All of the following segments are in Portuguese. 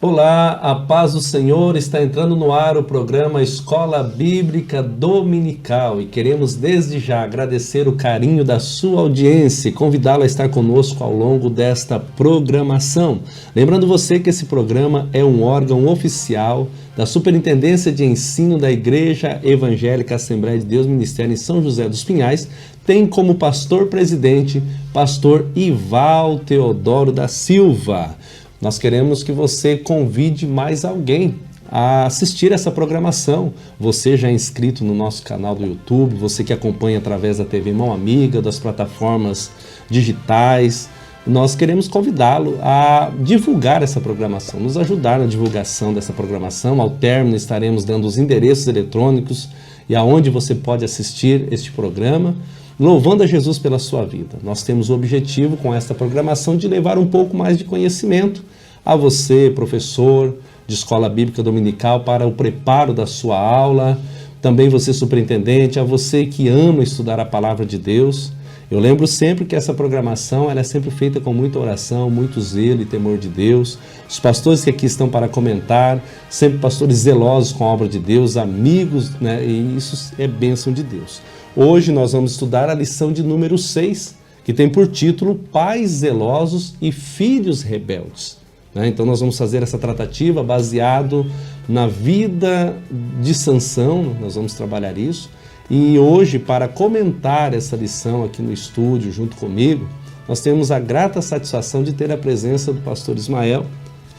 Olá, a paz do Senhor. Está entrando no ar o programa Escola Bíblica Dominical e queremos desde já agradecer o carinho da sua audiência e convidá-la a estar conosco ao longo desta programação. Lembrando você que esse programa é um órgão oficial da Superintendência de Ensino da Igreja Evangélica Assembleia de Deus Ministério em São José dos Pinhais, tem como pastor-presidente pastor Ival Teodoro da Silva. Nós queremos que você convide mais alguém a assistir essa programação. Você já é inscrito no nosso canal do YouTube, você que acompanha através da TV Mão Amiga, das plataformas digitais. Nós queremos convidá-lo a divulgar essa programação, nos ajudar na divulgação dessa programação. Ao término estaremos dando os endereços eletrônicos e aonde você pode assistir este programa, louvando a Jesus pela sua vida. Nós temos o objetivo com esta programação de levar um pouco mais de conhecimento a você, professor de escola bíblica dominical, para o preparo da sua aula, também você, superintendente, a você que ama estudar a palavra de Deus. Eu lembro sempre que essa programação ela é sempre feita com muita oração, muito zelo e temor de Deus. Os pastores que aqui estão para comentar, sempre pastores zelosos com a obra de Deus, amigos, né? E isso é bênção de Deus. Hoje nós vamos estudar a lição de número 6, que tem por título Pais Zelosos e Filhos Rebeldes. Então nós vamos fazer essa tratativa baseado na vida de Sansão, nós vamos trabalhar isso. E hoje, para comentar essa lição aqui no estúdio, junto comigo, nós temos a grata satisfação de ter a presença do pastor Ismael.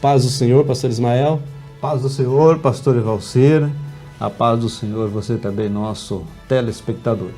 Paz do Senhor, pastor Ismael. Paz do Senhor, pastor Ivalcir. A paz do Senhor, você também, nosso telespectador.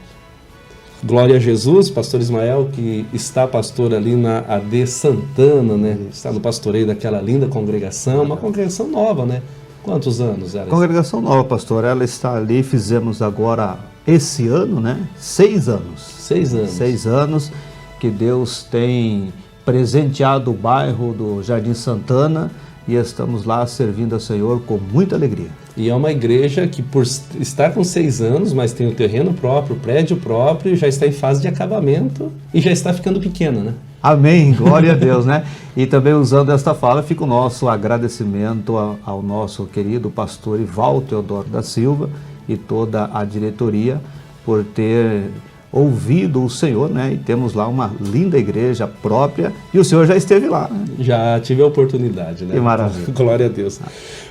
Glória a Jesus, pastor Ismael, que está pastor ali na AD Santana, né? Está no pastoreio daquela linda congregação, uma congregação nova, né? Quantos anos era? Congregação nova, pastor. Ela está ali, fizemos agora esse ano, né? 6 anos. 6 anos. 6 anos que Deus tem presenteado o bairro do Jardim Santana e estamos lá servindo ao Senhor com muita alegria. E é uma igreja que, por estar com 6 anos, mas tem o terreno próprio, o prédio próprio, já está em fase de acabamento e já está ficando pequena, né? Amém, glória a Deus, né? E também usando esta fala, fica o nosso agradecimento ao nosso querido pastor Ival Teodoro da Silva e toda a diretoria por ter ouvido o Senhor, né? E temos lá uma linda igreja própria e o Senhor já esteve lá, né? Já tive a oportunidade, né? Que maravilha. Glória a Deus.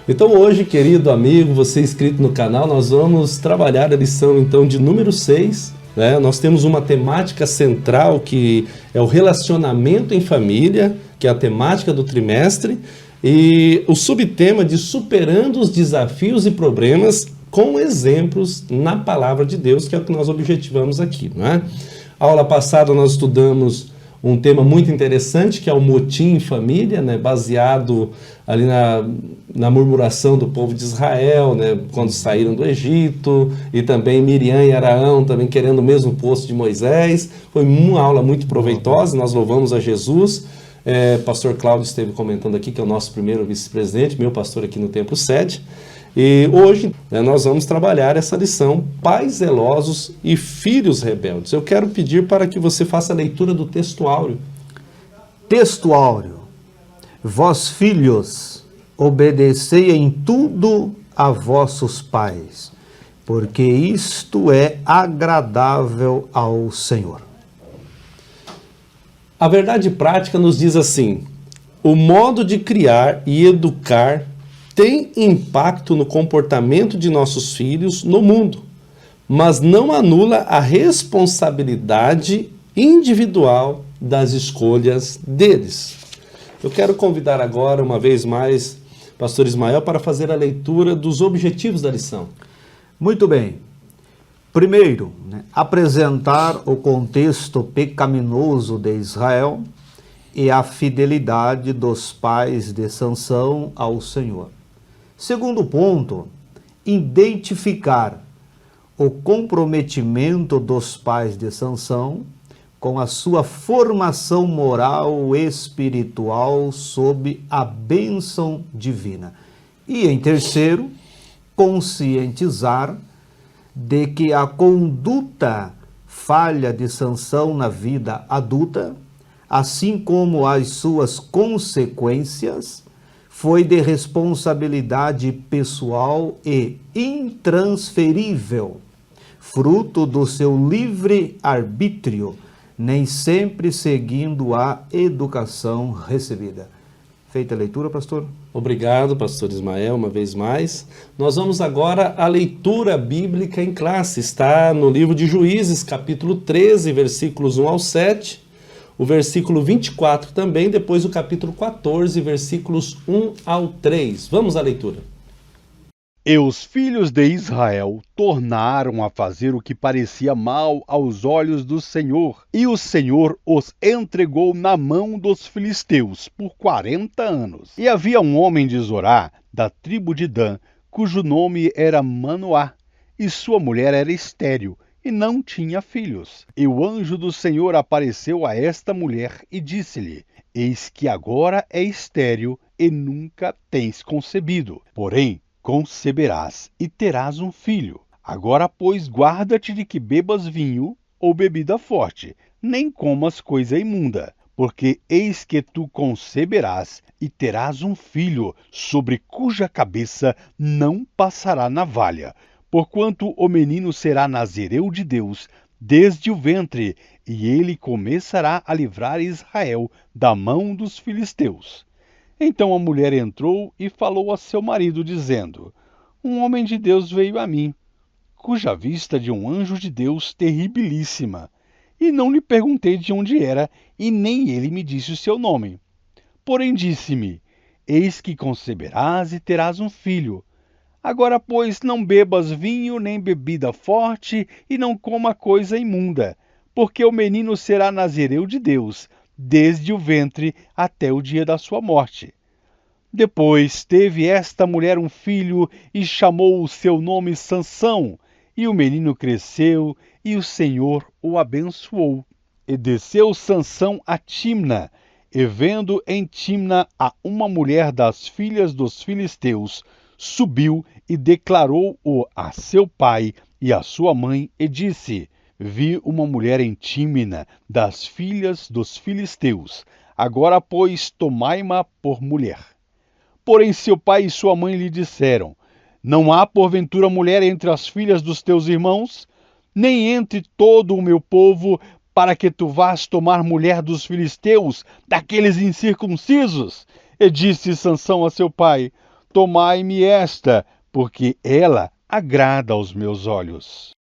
Então hoje, querido amigo, você inscrito no canal, nós vamos trabalhar a lição então de número 6, né? Nós temos uma temática central que é o relacionamento em família, que é a temática do trimestre, e o subtema de superando os desafios e problemas com exemplos na palavra de Deus, que é o que nós objetivamos aqui, não é? A aula passada nós estudamos um tema muito interessante, que é o motim em família, né? Baseado ali na murmuração do povo de Israel, né? Quando saíram do Egito, e também Miriam e Araão também querendo o mesmo posto de Moisés. Foi uma aula muito proveitosa, nós louvamos a Jesus. Pastor Cláudio esteve comentando aqui, que é o nosso primeiro vice-presidente, meu pastor aqui no Templo Sede. E hoje, né, nós vamos trabalhar essa lição, Pais Zelosos e Filhos Rebeldes. Eu quero pedir para que você faça a leitura do texto áureo. Texto áureo. Vós, filhos, obedecei em tudo a vossos pais, porque isto é agradável ao Senhor. A verdade prática nos diz assim: o modo de criar e educar tem impacto no comportamento de nossos filhos no mundo, mas não anula a responsabilidade individual das escolhas deles. Eu quero convidar agora, uma vez mais, pastor Ismael, para fazer a leitura dos objetivos da lição. Muito bem. Primeiro, apresentar o contexto pecaminoso de Israel e a fidelidade dos pais de Sansão ao Senhor. Segundo ponto, identificar o comprometimento dos pais de Sansão com a sua formação moral e espiritual sob a bênção divina. E em terceiro, conscientizar de que a conduta falha de Sansão na vida adulta, assim como as suas consequências, foi de responsabilidade pessoal e intransferível, fruto do seu livre arbítrio, nem sempre seguindo a educação recebida. Feita a leitura, pastor? Obrigado, pastor Ismael, uma vez mais. Nós vamos agora à leitura bíblica em classe. Está no livro de Juízes, capítulo 13, versículos 1 ao 7, o versículo 24 também, depois o capítulo 14, versículos 1 ao 3. Vamos à leitura. E os filhos de Israel tornaram a fazer o que parecia mal aos olhos do Senhor, e o Senhor os entregou na mão dos filisteus por 40 anos. E havia um homem de Zorá, da tribo de Dan, cujo nome era Manoá, e sua mulher era estéril, e não tinha filhos. E o anjo do Senhor apareceu a esta mulher e disse-lhe: Eis que agora é estéril e nunca tens concebido. Porém, conceberás e terás um filho. Agora, pois, guarda-te de que bebas vinho ou bebida forte, nem comas coisa imunda, porque eis que tu conceberás e terás um filho, sobre cuja cabeça não passará navalha, porquanto o menino será nazireu de Deus desde o ventre, e ele começará a livrar Israel da mão dos filisteus. Então a mulher entrou e falou a seu marido, dizendo: Um homem de Deus veio a mim, cuja vista de um anjo de Deus terribilíssima, e não lhe perguntei de onde era, e nem ele me disse o seu nome. Porém disse-me: Eis que conceberás e terás um filho. Agora, pois, não bebas vinho nem bebida forte, e não coma coisa imunda, porque o menino será nazireu de Deus, desde o ventre até o dia da sua morte. Depois teve esta mulher um filho e chamou o seu nome Sansão, e o menino cresceu e o Senhor o abençoou. E desceu Sansão a Timna, e vendo em Timna a uma mulher das filhas dos filisteus, subiu e declarou-o a seu pai e a sua mãe, e disse: Vi uma mulher em Tímina, das filhas dos filisteus. Agora, pois, tomai-ma por mulher. Porém, seu pai e sua mãe lhe disseram: Não há, porventura, mulher entre as filhas dos teus irmãos, nem entre todo o meu povo, para que tu vás tomar mulher dos filisteus, daqueles incircuncisos? E disse Sansão a seu pai: Tomai-me esta, porque ela agrada aos meus olhos.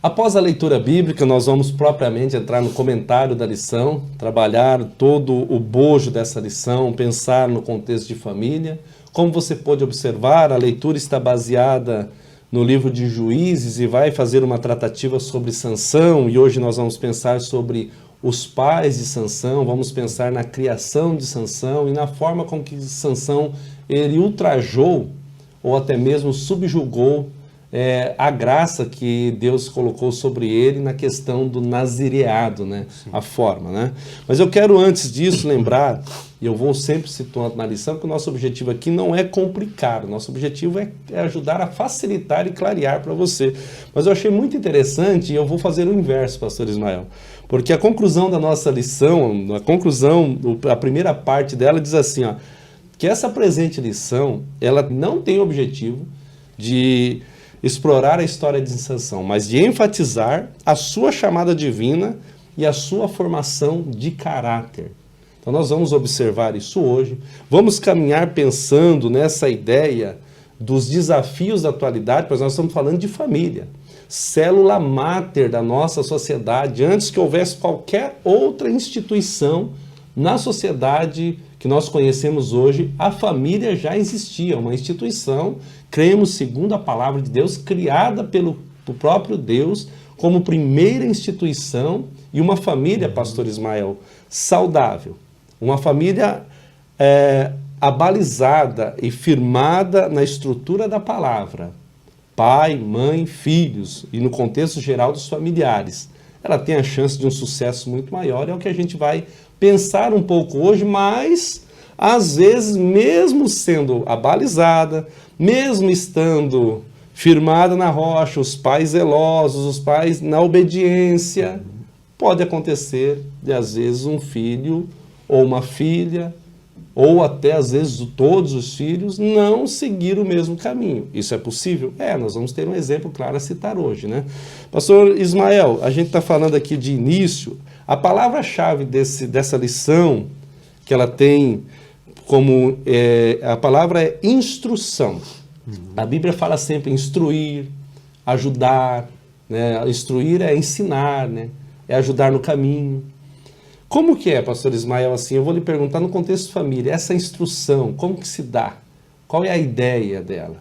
Após a leitura bíblica, nós vamos propriamente entrar no comentário da lição, trabalhar todo o bojo dessa lição, pensar no contexto de família. Como você pode observar, a leitura está baseada no livro de Juízes e vai fazer uma tratativa sobre Sansão, e hoje nós vamos pensar sobre os pais de Sansão, vamos pensar na criação de Sansão e na forma com que Sansão ele ultrajou ou até mesmo subjugou a graça que Deus colocou sobre ele na questão do nazireado, né? A forma, né? Mas eu quero antes disso lembrar, e eu vou sempre situando na lição, que o nosso objetivo aqui não é complicar, o nosso objetivo é ajudar a facilitar e clarear para você. Mas eu achei muito interessante e eu vou fazer o inverso, pastor Ismael, porque a conclusão da nossa lição, a primeira parte dela diz assim, ó, que essa presente lição, ela não tem o objetivo de explorar a história de Sansão, mas de enfatizar a sua chamada divina e a sua formação de caráter. Então nós vamos observar isso hoje, vamos caminhar pensando nessa ideia dos desafios da atualidade, pois nós estamos falando de família, célula máter da nossa sociedade. Antes que houvesse qualquer outra instituição na sociedade que nós conhecemos hoje, a família já existia, uma instituição, cremos segundo a palavra de Deus, criada pelo próprio Deus como primeira instituição, e uma família, pastor Ismael, saudável, uma família abalizada e firmada na estrutura da palavra, pai, mãe, filhos, e no contexto geral dos familiares, ela tem a chance de um sucesso muito maior, é o que a gente vai pensar um pouco hoje, mas às vezes, mesmo sendo abalizada, mesmo estando firmada na rocha, os pais zelosos, os pais na obediência, pode acontecer de às vezes um filho ou uma filha ou até às vezes todos os filhos, não seguir o mesmo caminho. Isso é possível? Nós vamos ter um exemplo claro a citar hoje, né? Pastor Ismael, a gente está falando aqui de início, a palavra-chave dessa lição, que ela tem como, a palavra é instrução. A Bíblia fala sempre instruir, ajudar, né? Instruir é ensinar, né? É ajudar no caminho. Como que é, pastor Ismael, assim, eu vou lhe perguntar no contexto família, essa instrução, como que se dá? Qual é a ideia dela?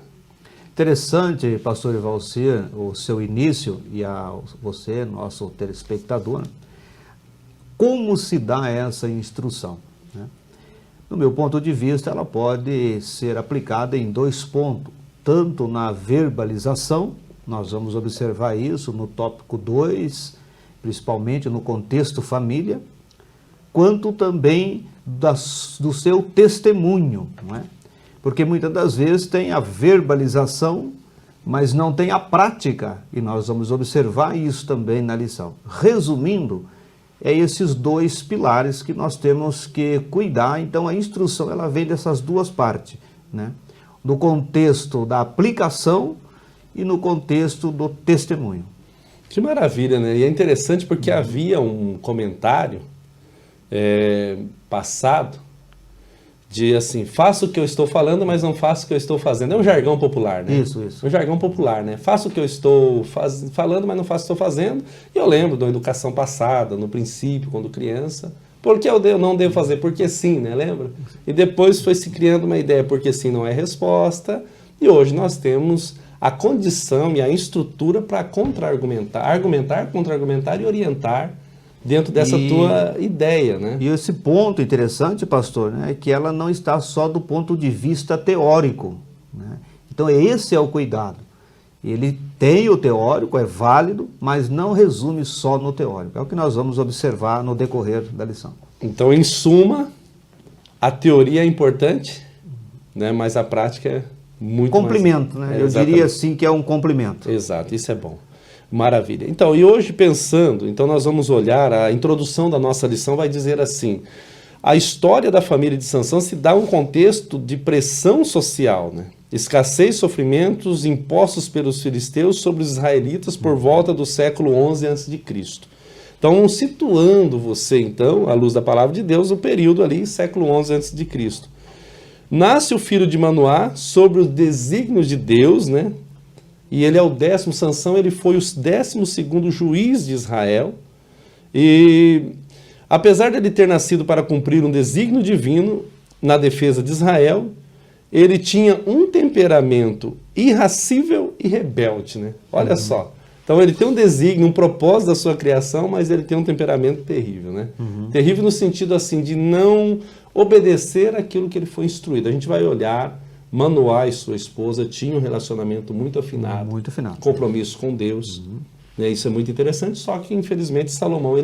Interessante, pastor Ivalcir, o seu início e a você, nosso telespectador, como se dá essa instrução, né? Do meu ponto de vista, ela pode ser aplicada em 2 pontos, tanto na verbalização, nós vamos observar isso no tópico 2, principalmente no contexto família, quanto também do seu testemunho, não é? Porque muitas das vezes tem a verbalização, mas não tem a prática, e nós vamos observar isso também na lição. Resumindo, é esses 2 pilares que nós temos que cuidar. Então a instrução ela vem dessas 2 partes, né? No contexto da aplicação e no contexto do testemunho. Que maravilha, né? E é interessante porque havia um comentário passado de assim, faço o que eu estou falando, mas não faço o que eu estou fazendo. É um jargão popular, né? Isso. Um jargão popular, né? Faço o que eu estou falando, mas não faço o que estou fazendo. E eu lembro da educação passada, no princípio, quando criança. Porque eu não devo fazer? Porque sim, né? Lembra? E depois foi se criando uma ideia, porque sim não é resposta. E hoje nós temos a condição e a estrutura para contra-argumentar, contra-argumentar e orientar dentro dessa tua ideia, né? E esse ponto interessante, pastor, né, é que ela não está só do ponto de vista teórico, né? Então esse é o cuidado. Ele tem o teórico, é válido, mas não resume só no teórico. É o que nós vamos observar no decorrer da lição. Então, em suma, a teoria é importante, né, mas a prática é muito complemento, mais... né? Eu diria assim que é um complemento. Exato, isso é bom. Maravilha. Então, e hoje pensando, então nós vamos olhar, a introdução da nossa lição vai dizer assim, a história da família de Sansão se dá um contexto de pressão social, né? Escassez e sofrimentos impostos pelos filisteus sobre os israelitas por volta do século 11 a.C. Então, situando você, então, à luz da palavra de Deus, o período ali, século 11 a.C. Nasce o filho de Manoá sobre os desígnios de Deus, né? E ele é o 10º, Sansão, ele foi o 12º juiz de Israel. E apesar de ele ter nascido para cumprir um desígnio divino na defesa de Israel, ele tinha um temperamento irascível e rebelde, né? Olha só. Então ele tem um desígnio, um propósito da sua criação, mas ele tem um temperamento terrível, né? Terrível no sentido assim de não obedecer aquilo que ele foi instruído. A gente vai olhar, Manoá e sua esposa tinham um relacionamento muito afinado, compromisso com Deus, né? Isso é muito interessante, só que infelizmente Salomão,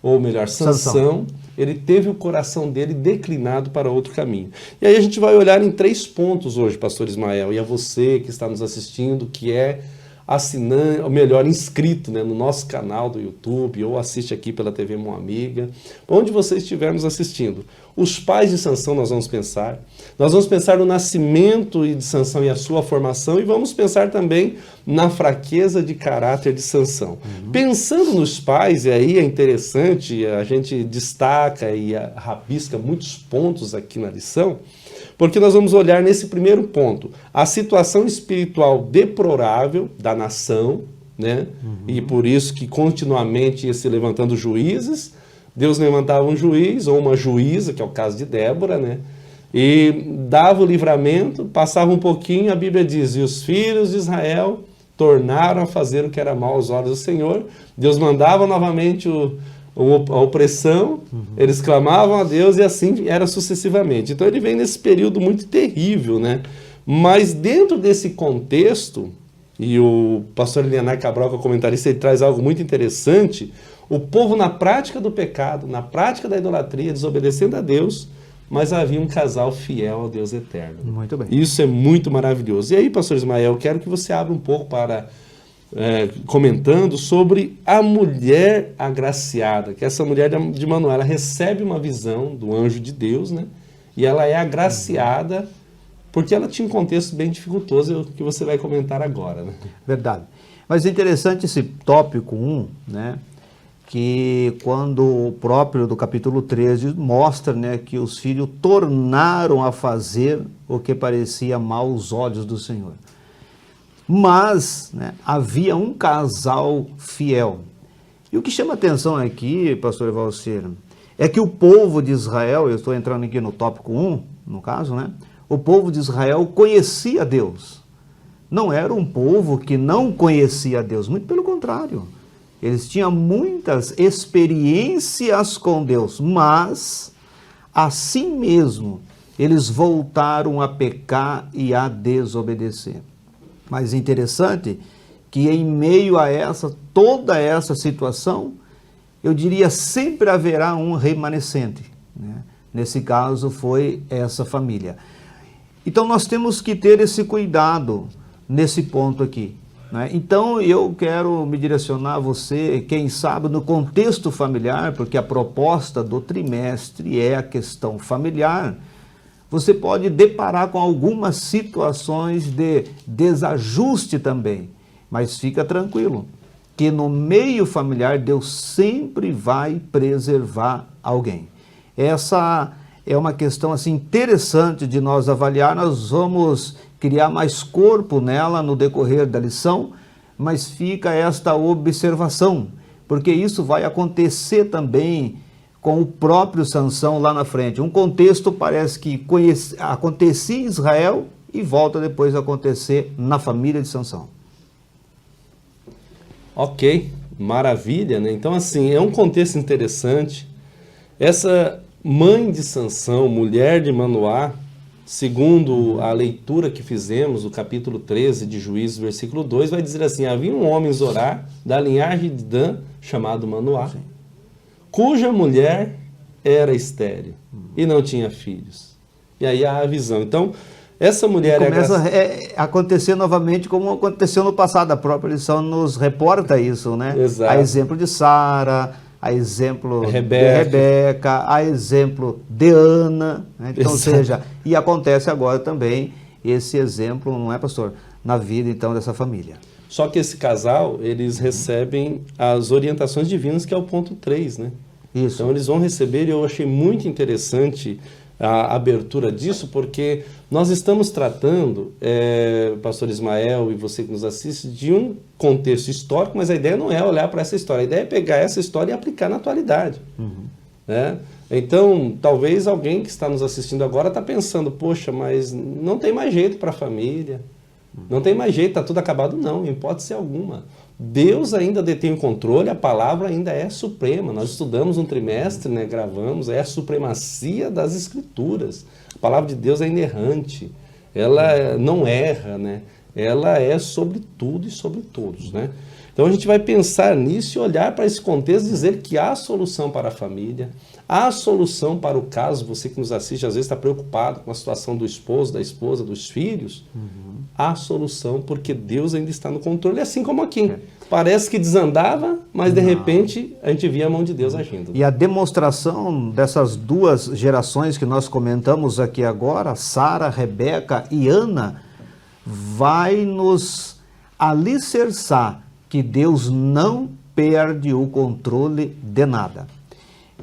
ou melhor, Sansão, ele teve o coração dele declinado para outro caminho. E aí a gente vai olhar em 3 pontos hoje, pastor Ismael, e a você que está nos assistindo, que é assinante, ou melhor, inscrito, né, no nosso canal do YouTube, ou assiste aqui pela TV Mão Amiga, onde você estiver nos assistindo. Os pais de Sansão nós vamos pensar no nascimento de Sansão e a sua formação, e vamos pensar também na fraqueza de caráter de Sansão. Pensando nos pais, e aí é interessante, a gente destaca e rabisca muitos pontos aqui na lição, porque nós vamos olhar nesse primeiro ponto, a situação espiritual deplorável da nação, né? E por isso que continuamente ia se levantando juízes, Deus levantava um juiz ou uma juíza, que é o caso de Débora, né? E dava o livramento, passava um pouquinho, a Bíblia diz, e os filhos de Israel tornaram a fazer o que era mal aos olhos do Senhor, Deus mandava novamente a opressão, eles clamavam a Deus e assim era sucessivamente. Então ele vem nesse período muito terrível, né? Mas dentro desse contexto, e o pastor Elianar Cabral, que é o comentarista, ele traz algo muito interessante, o povo na prática do pecado, na prática da idolatria, desobedecendo a Deus, mas havia um casal fiel ao Deus eterno. Muito bem. Isso é muito maravilhoso. E aí, pastor Ismael, eu quero que você abra um pouco para... comentando sobre a mulher agraciada, que essa mulher de Manoá, ela recebe uma visão do anjo de Deus, né? e ela é agraciada porque ela tinha um contexto bem dificultoso, que você vai comentar agora, né? Verdade. Mas é interessante esse tópico 1, né? Que quando o próprio do capítulo 13 mostra, né, que os filhos tornaram a fazer o que parecia mal aos olhos do Senhor. Mas, né, havia um casal fiel. E o que chama atenção aqui, pastor Evalcir, é que o povo de Israel, eu estou entrando aqui no tópico 1, no caso, né? O povo de Israel conhecia Deus. Não era um povo que não conhecia Deus, muito pelo contrário. Eles tinham muitas experiências com Deus, mas, assim mesmo, eles voltaram a pecar e a desobedecer. Mas é interessante que em meio a toda essa situação, eu diria, sempre haverá um remanescente, né? Nesse caso foi essa família. Então nós temos que ter esse cuidado nesse ponto aqui, né? Então eu quero me direcionar a você, quem sabe no contexto familiar, porque a proposta do trimestre é a questão familiar. Você pode deparar com algumas situações de desajuste também, mas fica tranquilo, que no meio familiar Deus sempre vai preservar alguém. Essa é uma questão assim interessante de nós avaliar. Nós vamos criar mais corpo nela no decorrer da lição, mas fica esta observação, porque isso vai acontecer também com o próprio Sansão lá na frente. Um contexto parece que acontecia em Israel e volta depois a acontecer na família de Sansão. Ok, maravilha, né? Então, assim, é um contexto interessante. Essa mãe de Sansão, mulher de Manoá, segundo a leitura que fizemos, o capítulo 13 de Juízes, versículo 2, vai dizer assim: havia um homem em Zorá, da linhagem de Dan, chamado Manoá, cuja mulher era estéril e não tinha filhos. E aí há a visão. Então, essa mulher começa a acontecer novamente como aconteceu no passado. A própria lição nos reporta isso, né? Exato. A exemplo de Sara, a exemplo de Rebeca, a exemplo de Ana, né? Então, ou seja, e acontece agora também esse exemplo, não é, pastor? Na vida, então, dessa família. Só que esse casal, eles recebem as orientações divinas, que é o ponto 3, né? Isso. Então, eles vão receber, e eu achei muito interessante a abertura disso, porque nós estamos tratando, pastor Ismael e você que nos assiste, de um contexto histórico, mas a ideia não é olhar para essa história, a ideia é pegar essa história e aplicar na atualidade. Né? Então, talvez alguém que está nos assistindo agora está pensando, poxa, mas não tem mais jeito para a família, não tem mais jeito, está tudo acabado. Não, em hipótese alguma. Deus ainda detém o controle, a palavra ainda é suprema. Nós estudamos um trimestre, né, gravamos, é a supremacia das Escrituras. A palavra de Deus é inerrante, ela não erra, né? Ela é sobre tudo e sobre todos, né? Então a gente vai pensar nisso e olhar para esse contexto e dizer que há solução para a família, há solução para o caso. Você que nos assiste às vezes está preocupado com a situação do esposo, da esposa, dos filhos. Há solução, porque Deus ainda está no controle, assim como aqui. Parece que desandava, mas de repente a gente via a mão de Deus agindo. E a demonstração dessas duas gerações que nós comentamos aqui agora, Sara, Rebeca e Ana, vai nos alicerçar que Deus não perde o controle de nada.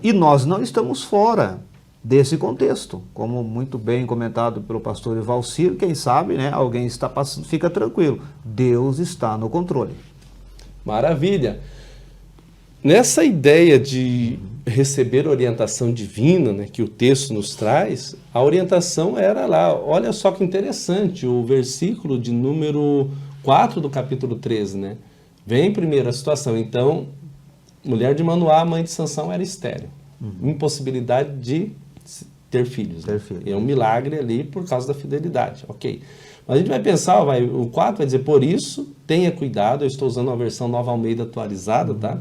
E nós não estamos fora desse contexto, como muito bem comentado pelo pastor Evalcir. Quem sabe, né, alguém está passando, fica tranquilo, Deus está no controle. Maravilha! Nessa ideia de receber orientação divina, né, que o texto nos traz, a orientação era lá. Olha só que interessante, o versículo de número 4 do capítulo 13, né? Vem primeiro a situação. Então, mulher de Manoá, mãe de Sansão, era estéril. Impossibilidade de ter filhos. Né? É um milagre ali por causa da fidelidade. Ok. Mas a gente vai pensar, o 4 vai dizer, por isso, tenha cuidado, eu estou usando uma versão Nova Almeida atualizada, tá?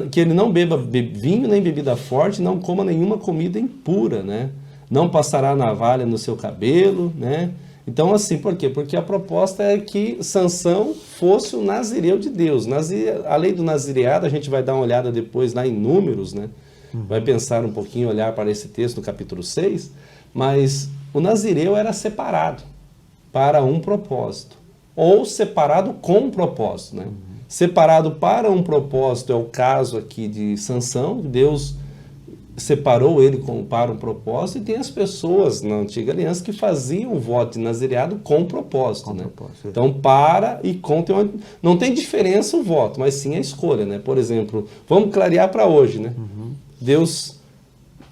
Que ele não beba vinho nem bebida forte, não coma nenhuma comida impura, né? Não passará navalha no seu cabelo, né? Então, assim, por quê? Porque a proposta é que Sansão fosse o nazireu de Deus. A lei do nazireado, a gente vai dar uma olhada depois lá em Números, né? Vai pensar um pouquinho, olhar para esse texto do capítulo 6, Mas o nazireu era separado para um propósito, ou separado com um propósito, né? Separado para um propósito é o caso aqui de Sansão. Deus separou ele para um propósito, e tem as pessoas na antiga aliança que faziam o voto de nazireado com propósito, né? Então, para e com, não tem diferença o voto, mas sim a escolha, né? Por exemplo, vamos clarear para hoje, né? Deus,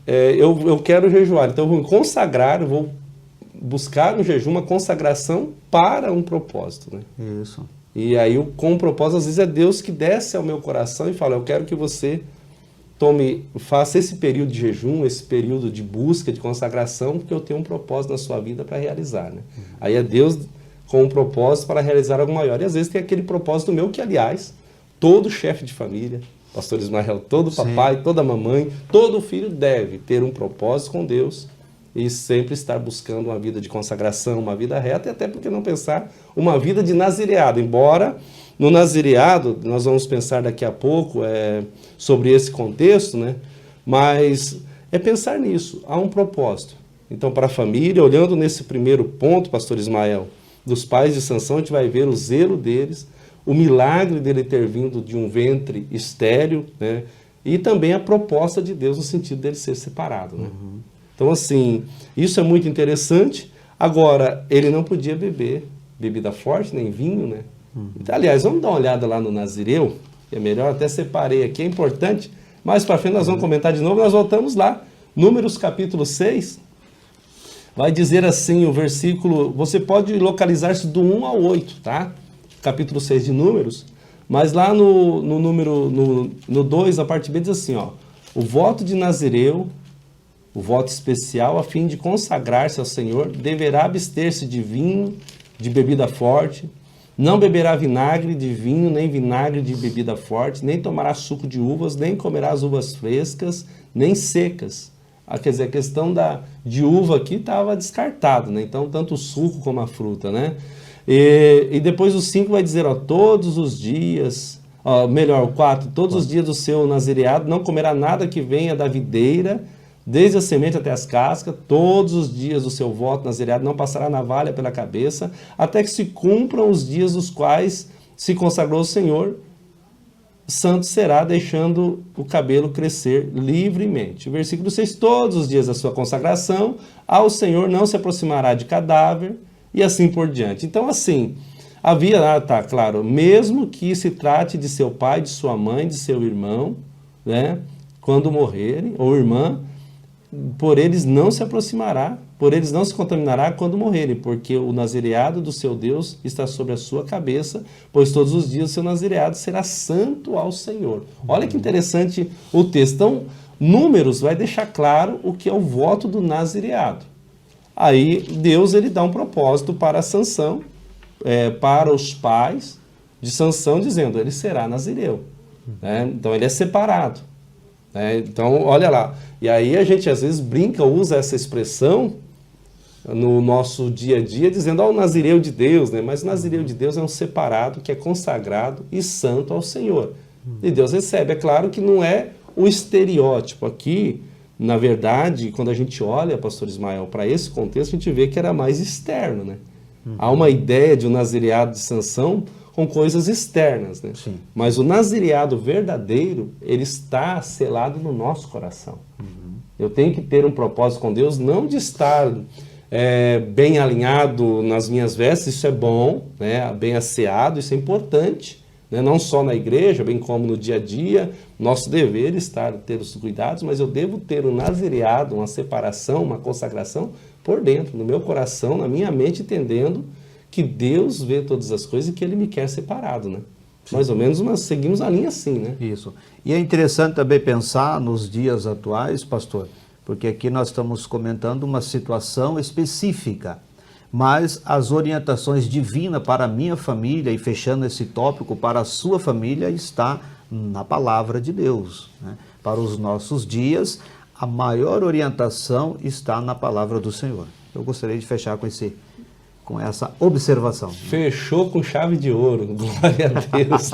eu quero jejuar, então eu vou me consagrar, eu vou buscar no jejum uma consagração para um propósito, né? Isso. E aí, com o propósito, às vezes é Deus que desce ao meu coração e fala, eu quero que você faça esse período de jejum, esse período de busca, de consagração, porque eu tenho um propósito na sua vida para realizar, né? Aí é Deus com um propósito para realizar algo maior. E às vezes tem aquele propósito meu que, aliás, todo chefe de família, pastor Ismael, todo papai, toda mamãe, todo filho deve ter um propósito com Deus e sempre estar buscando uma vida de consagração, uma vida reta, e até porque não pensar uma vida de nazireado, embora no nazireado, nós vamos pensar daqui a pouco sobre esse contexto, né? Mas é pensar nisso, há um propósito. Então, para a família, olhando nesse primeiro ponto, pastor Ismael, dos pais de Sansão, a gente vai ver o zelo deles, o milagre dele ter vindo de um ventre estéril, né? E também a proposta de Deus no sentido dele ser separado, né? Então, assim, isso é muito interessante. Agora, ele não podia beber bebida forte, nem vinho, né? Então, aliás, vamos dar uma olhada lá no Nazireu, que é melhor, até separei aqui, é importante. Mais para frente nós vamos comentar de novo, nós voltamos lá. Números capítulo 6, vai dizer assim o versículo, você pode localizar-se do 1 ao 8, tá? Capítulo 6 de Números, mas lá no 2, a parte B, diz assim, ó, o voto de Nazireu, o voto especial, a fim de consagrar-se ao Senhor, deverá abster-se de vinho, de bebida forte, não beberá vinagre de vinho, nem vinagre de bebida forte, nem tomará suco de uvas, nem comerá as uvas frescas, nem secas. Quer dizer, a questão de uva aqui estava descartado, né? Então, tanto o suco como a fruta, né? E depois o 5 vai dizer, ó, todos os dias, o 4, todos os dias do seu nazireado não comerá nada que venha da videira, desde a semente até as cascas, todos os dias do seu voto nazireado não passará navalha pela cabeça, até que se cumpram os dias dos quais se consagrou o Senhor, santo será, deixando o cabelo crescer livremente. O versículo 6, todos os dias da sua consagração, ao Senhor não se aproximará de cadáver, e assim por diante. Então, assim, claro, mesmo que se trate de seu pai, de sua mãe, de seu irmão, né, quando morrerem, ou irmã, por eles não se aproximará, por eles não se contaminará quando morrerem, porque o nazireado do seu Deus está sobre a sua cabeça, pois todos os dias o seu nazireado será santo ao Senhor. Olha que interessante o texto. Então, Números vai deixar claro o que é o voto do nazireado. Aí, Deus ele dá um propósito para Sansão, para os pais de Sansão, dizendo, ele será nazireu. Né? Então, ele é separado. Então, olha lá, e aí a gente às vezes brinca, usa essa expressão no nosso dia a dia, dizendo, o nazireu de Deus, né? Mas o nazireu de Deus é um separado que é consagrado e santo ao Senhor. E Deus recebe, é claro que não é o estereótipo aqui, na verdade, quando a gente olha, pastor Ismael, para esse contexto, a gente vê que era mais externo, né? Há uma ideia de um nazireado de Sansão com coisas externas, né? Sim. Mas o nazireado verdadeiro, ele está selado no nosso coração. Eu tenho que ter um propósito com Deus, não de estar bem alinhado nas minhas vestes, isso é bom, né? Bem asseado, isso é importante, né? Não só na igreja, bem como no dia a dia, nosso dever é ter os cuidados, mas eu devo ter um nazireado, uma separação, uma consagração por dentro, no meu coração, na minha mente, entendendo que Deus vê todas as coisas e que Ele me quer separado, né? Sim. Mais ou menos, mas seguimos a linha assim, né? Isso. E é interessante também pensar nos dias atuais, pastor, porque aqui nós estamos comentando uma situação específica, mas as orientações divinas para a minha família, e fechando esse tópico, para a sua família, está na palavra de Deus, né? Para os nossos dias, a maior orientação está na palavra do Senhor. Eu gostaria de fechar com essa observação. Fechou com chave de ouro, glória a Deus.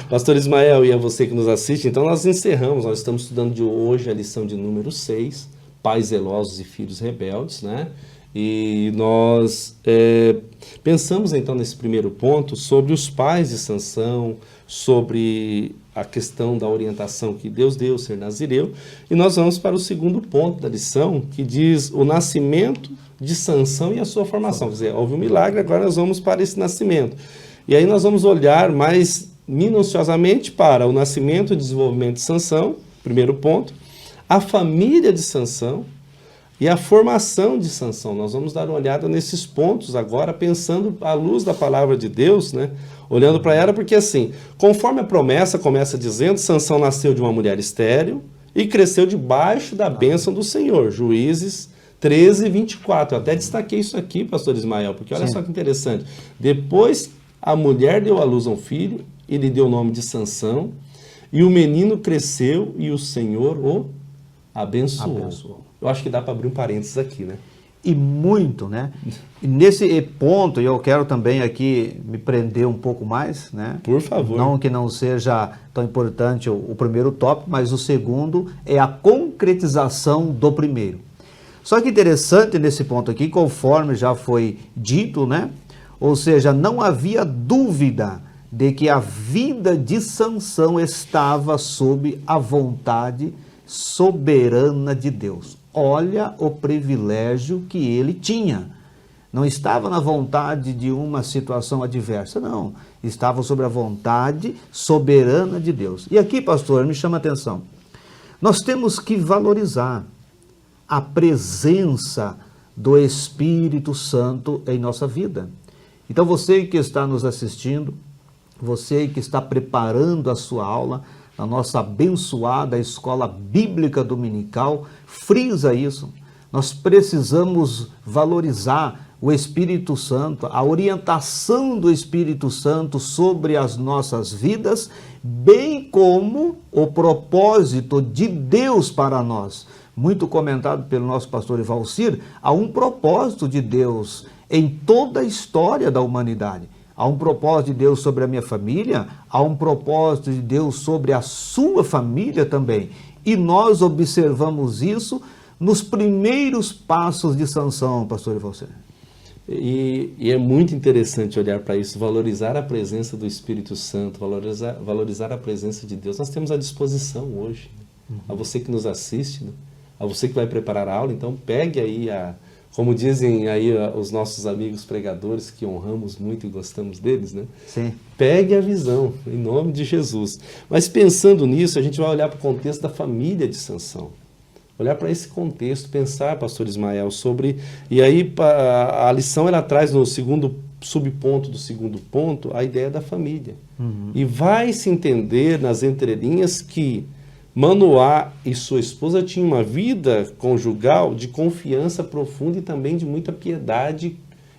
Pastor Ismael e a você que nos assiste, então nós encerramos, nós estamos estudando de hoje a lição de número 6, pais zelosos e filhos rebeldes, né? E nós pensamos então nesse primeiro ponto sobre os pais de Sansão, sobre a questão da orientação que Deus deu, ser nazireu, e nós vamos para o segundo ponto da lição, que diz o nascimento de Sansão e a sua formação. Quer dizer, houve um milagre, agora nós vamos para esse nascimento. E aí nós vamos olhar mais minuciosamente para o nascimento e desenvolvimento de Sansão, primeiro ponto, a família de Sansão, e a formação de Sansão. Nós vamos dar uma olhada nesses pontos agora, pensando à luz da palavra de Deus, né? Olhando para ela, porque assim, conforme a promessa começa dizendo, Sansão nasceu de uma mulher estéril e cresceu debaixo da bênção do Senhor. Juízes 13, 24. Eu até destaquei isso aqui, pastor Ismael, porque olha só que interessante. Depois a mulher deu à luz a um filho, e lhe deu o nome de Sansão, e o menino cresceu e o Senhor o abençoou. Eu acho que dá para abrir um parênteses aqui, né? E muito, né? E nesse ponto, eu quero também aqui me prender um pouco mais, né? Por favor. Não que não seja tão importante o primeiro tópico, mas o segundo é a concretização do primeiro. Só que interessante nesse ponto aqui, conforme já foi dito, né? Ou seja, não havia dúvida de que a vida de Sansão estava sob a vontade soberana de Deus. Olha o privilégio que ele tinha. Não estava na vontade de uma situação adversa, não. Estava sob a vontade soberana de Deus. E aqui, pastor, me chama a atenção. Nós temos que valorizar a presença do Espírito Santo em nossa vida. Então, você que está nos assistindo, você que está preparando a sua aula, na nossa abençoada Escola Bíblica Dominical, frisa isso. Nós precisamos valorizar o Espírito Santo, a orientação do Espírito Santo sobre as nossas vidas, bem como o propósito de Deus para nós. Muito comentado pelo nosso pastor Ivalcir, há um propósito de Deus em toda a história da humanidade. Há um propósito de Deus sobre a minha família, há um propósito de Deus sobre a sua família também. E nós observamos isso nos primeiros passos de Sansão, pastor Ivalcir. E é muito interessante olhar para isso, valorizar a presença do Espírito Santo, valorizar a presença de Deus. Nós temos à disposição hoje, a você que nos assiste, né? A você que vai preparar a aula, então pegue aí como dizem aí os nossos amigos pregadores, que honramos muito e gostamos deles, né? Sim. Pegue a visão, em nome de Jesus. Mas pensando nisso, a gente vai olhar para o contexto da família de Sansão. Olhar para esse contexto, pensar, pastor Ismael, sobre... E aí a lição ela traz no segundo subponto do segundo ponto a ideia da família. E vai se entender nas entrelinhas que Manoá e sua esposa tinham uma vida conjugal de confiança profunda e também de muita piedade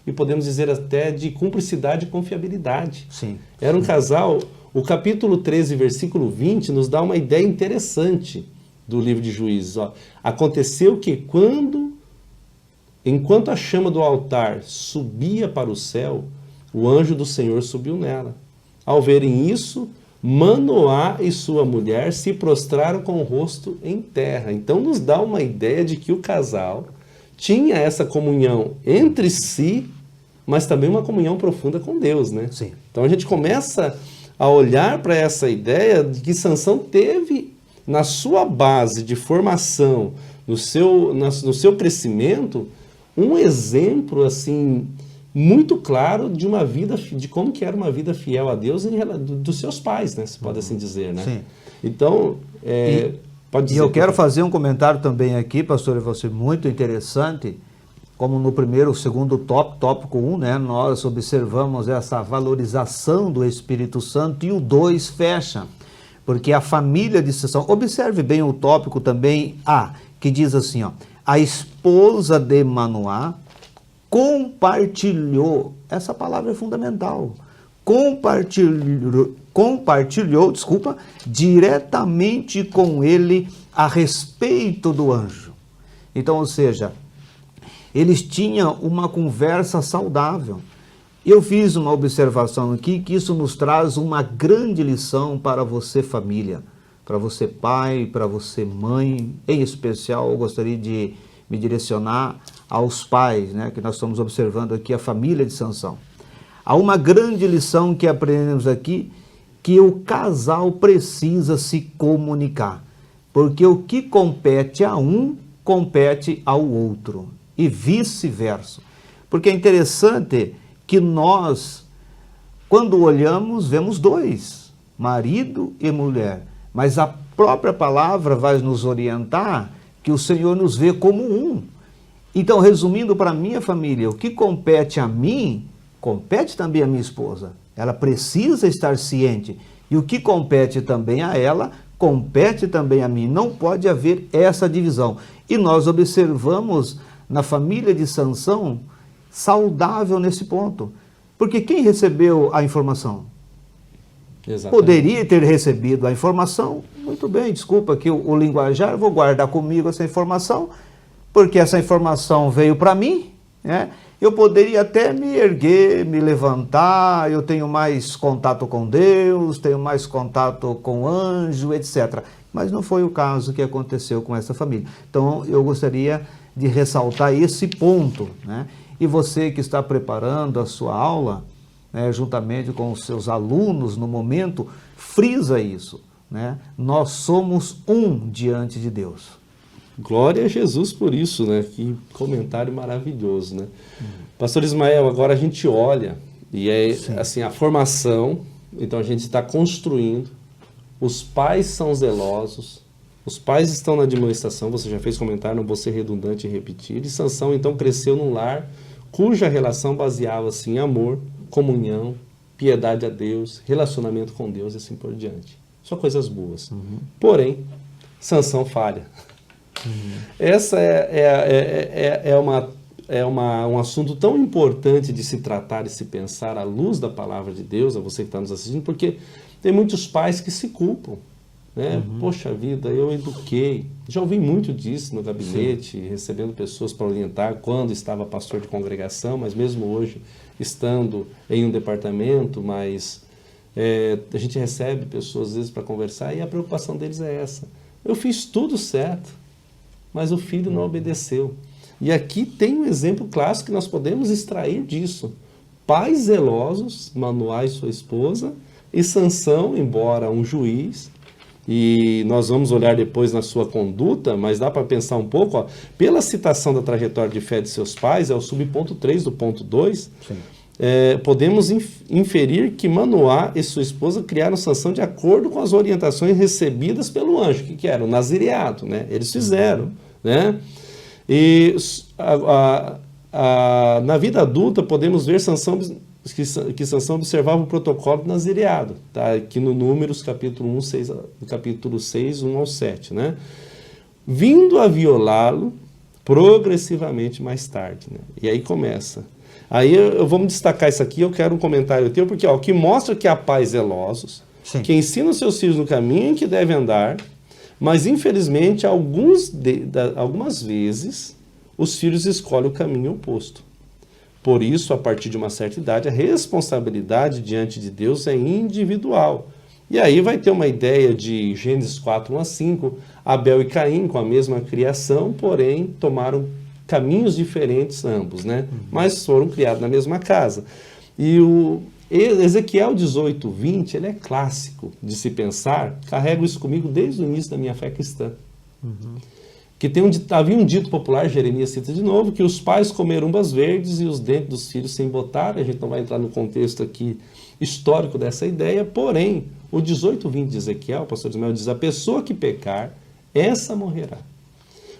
e podemos dizer até de cumplicidade e confiabilidade. Sim. Era um casal. O capítulo 13, versículo 20 nos dá uma ideia interessante do livro de Juízes. Aconteceu que enquanto a chama do altar subia para o céu, o anjo do Senhor subiu nela. Ao verem isso, Manoá e sua mulher se prostraram com o rosto em terra. Então nos dá uma ideia de que o casal tinha essa comunhão entre si, mas também uma comunhão profunda com Deus, né? Sim. Então a gente começa a olhar para essa ideia de que Sansão teve na sua base de formação, no seu crescimento, um exemplo assim muito claro de uma vida, de como que era uma vida fiel a Deus dos seus pais, né? Se pode assim dizer, né? Sim. Então, pode dizer. E eu quero fazer um comentário também aqui, pastor, você muito interessante, como no segundo tópico 1, né? Nós observamos essa valorização do Espírito Santo e o 2 fecha, porque a família de Sansão, observe bem o tópico também A, que diz assim, a esposa de Manoá compartilhou, essa palavra é fundamental, compartilhou, diretamente com ele a respeito do anjo. Então, ou seja, eles tinham uma conversa saudável. Eu fiz uma observação aqui que isso nos traz uma grande lição para você, família. para você pai, para você mãe. Em especial, eu gostaria de me direcionar aos pais, né, que nós estamos observando aqui a família de Sansão. Há uma grande lição que aprendemos aqui, que o casal precisa se comunicar, porque o que compete a um, compete ao outro, e vice-versa. Porque é interessante que nós, quando olhamos, vemos dois, marido e mulher, mas a própria palavra vai nos orientar que o Senhor nos vê como um. Então, resumindo para a minha família, o que compete a mim, compete também à minha esposa. Ela precisa estar ciente. E o que compete também a ela, compete também a mim. Não pode haver essa divisão. E nós observamos na família de Sansão, saudável nesse ponto. Porque quem recebeu a informação? Exatamente. Poderia ter recebido a informação, muito bem, desculpa que o linguajar, eu vou guardar comigo essa informação, porque essa informação veio para mim, né? Eu poderia até me erguer, me levantar, eu tenho mais contato com Deus, tenho mais contato com o anjo, etc. Mas não foi o caso que aconteceu com essa família. Então, eu gostaria de ressaltar esse ponto, né? E você que está preparando a sua aula, né, juntamente com os seus alunos no momento, frisa isso, né? Nós somos um diante de Deus. Glória a Jesus por isso, né? Que comentário maravilhoso, né? Pastor Ismael, agora a gente olha e é assim, a formação, então a gente está construindo, os pais são zelosos, os pais estão na admoestação, você já fez comentário, não vou ser redundante em repetir, e Sansão então cresceu num lar cuja relação baseava-se em amor, comunhão, piedade a Deus, relacionamento com Deus e assim por diante. Só coisas boas. Porém, Sansão falha. Essa um assunto tão importante de se tratar e se pensar à luz da palavra de Deus, a você que está nos assistindo, porque tem muitos pais que se culpam, né? Poxa vida, eu eduquei. Já ouvi muito disso no gabinete, recebendo pessoas para orientar quando estava pastor de congregação, mas mesmo hoje, estando em um departamento, mas a gente recebe pessoas às vezes para conversar e a preocupação deles é essa. Eu fiz tudo certo, mas o filho não obedeceu. E aqui tem um exemplo clássico que nós podemos extrair disso. Pais zelosos, Manoá e sua esposa, e Sansão, embora um juiz, e nós vamos olhar depois na sua conduta, mas dá para pensar um pouco, ó, pela citação da trajetória de fé de seus pais, é o subponto 3 do ponto 2, podemos inferir que Manoá e sua esposa criaram Sansão de acordo com as orientações recebidas pelo anjo, que era o nazireado, né? Eles fizeram, né? E na vida adulta podemos ver que Sansão observava o protocolo do nazireado, tá? Aqui no Números, capítulo 6, 1 ao 7, né? Vindo a violá-lo progressivamente mais tarde, né? E aí começa. Aí vamos destacar isso aqui, eu quero um comentário teu, porque o que mostra que há pais zelosos, que ensinam seus filhos no caminho em que devem andar, mas infelizmente algumas vezes os filhos escolhem o caminho oposto. Por isso, a partir de uma certa idade, a responsabilidade diante de Deus é individual. E aí vai ter uma ideia de Gênesis 4, 1 a 5, Abel e Caim com a mesma criação, porém tomaram caminhos diferentes ambos, né? Mas foram criados na mesma casa. E o Ezequiel 18, 20, ele é clássico de se pensar, carrego isso comigo desde o início da minha fé cristã. Que havia um dito popular, Jeremias cita de novo, que os pais comeram umbas verdes e os dentes dos filhos se embotaram. A gente não vai entrar no contexto aqui histórico dessa ideia, porém, o 18, 20 de Ezequiel, o pastor Ismael diz, a pessoa que pecar, essa morrerá.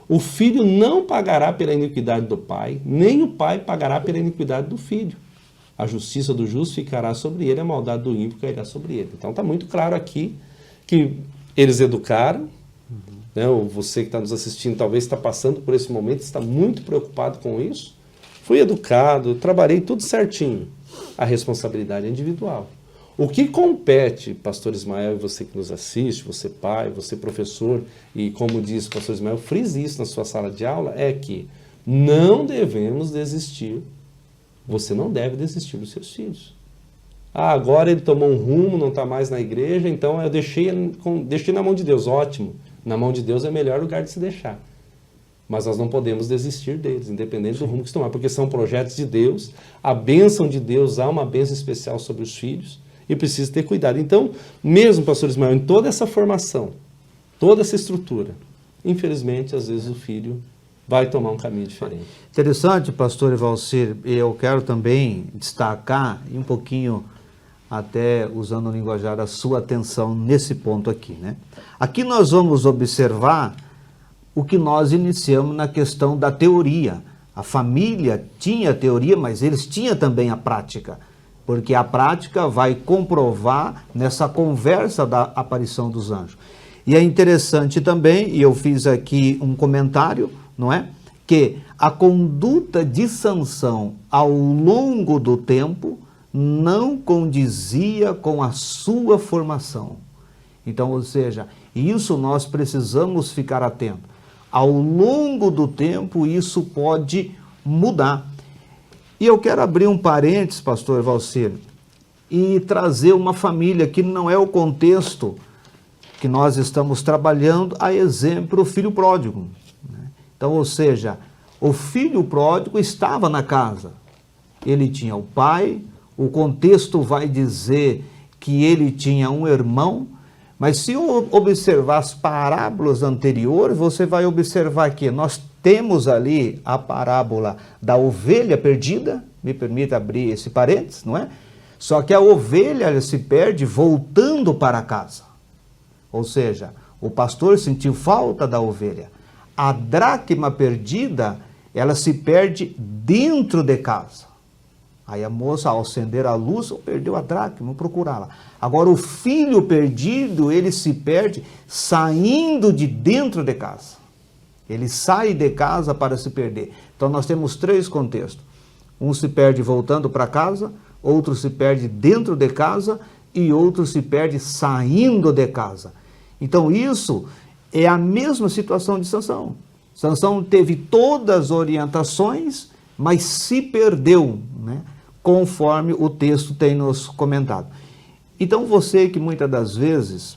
O filho não pagará pela iniquidade do pai, nem o pai pagará pela iniquidade do filho. A justiça do justo ficará sobre ele, a maldade do ímpio cairá sobre ele. Então está muito claro aqui que eles educaram, né? Você que está nos assistindo talvez está passando por esse momento, está muito preocupado com isso. Fui educado, trabalhei tudo certinho. A responsabilidade é individual. O que compete, pastor Ismael, e você que nos assiste, você pai, você professor, e como diz o pastor Ismael, frise isso na sua sala de aula, é que não devemos desistir, você não deve desistir dos seus filhos. Ah, agora ele tomou um rumo, não está mais na igreja, então eu deixei na mão de Deus. Ótimo, na mão de Deus é o melhor lugar de se deixar. Mas nós não podemos desistir deles, independente do rumo que se tomar, porque são projetos de Deus, a bênção de Deus, há uma bênção especial sobre os filhos, e precisa ter cuidado. Então, mesmo, pastor Ismael, em toda essa formação, toda essa estrutura, infelizmente, às vezes o filho vai tomar um caminho diferente. Interessante, pastor Evalcir, eu quero também destacar, e um pouquinho até usando o linguajar, a sua atenção nesse ponto aqui, né? Aqui nós vamos observar o que nós iniciamos na questão da teoria. A família tinha a teoria, mas eles tinham também a prática, porque a prática vai comprovar nessa conversa da aparição dos anjos. E é interessante também, e eu fiz aqui um comentário, não é? Que a conduta de Sansão ao longo do tempo não condizia com a sua formação. Então, ou seja, isso nós precisamos ficar atentos. Ao longo do tempo, isso pode mudar. E eu quero abrir um parênteses, pastor Evalcir, e trazer uma família que não é o contexto que nós estamos trabalhando, a exemplo, o filho pródigo. Então, ou seja, o filho pródigo estava na casa. Ele tinha o pai, o contexto vai dizer que ele tinha um irmão, mas se observar as parábolas anteriores, você vai observar que nós temos ali a parábola da ovelha perdida, me permita abrir esse parênteses, não é? Só que a ovelha ela se perde voltando para casa. Ou seja, o pastor sentiu falta da ovelha. A dracma perdida, ela se perde dentro de casa. Aí a moça, ao acender a luz, perdeu a dracma, vou procurá-la. Agora, o filho perdido, ele se perde saindo de dentro de casa. Ele sai de casa para se perder. Então, nós temos três contextos. Um se perde voltando para casa, outro se perde dentro de casa e outro se perde saindo de casa. Então, isso é a mesma situação de Sansão. Sansão teve todas as orientações, mas se perdeu, né? Conforme o texto tem nos comentado. Então você que muitas das vezes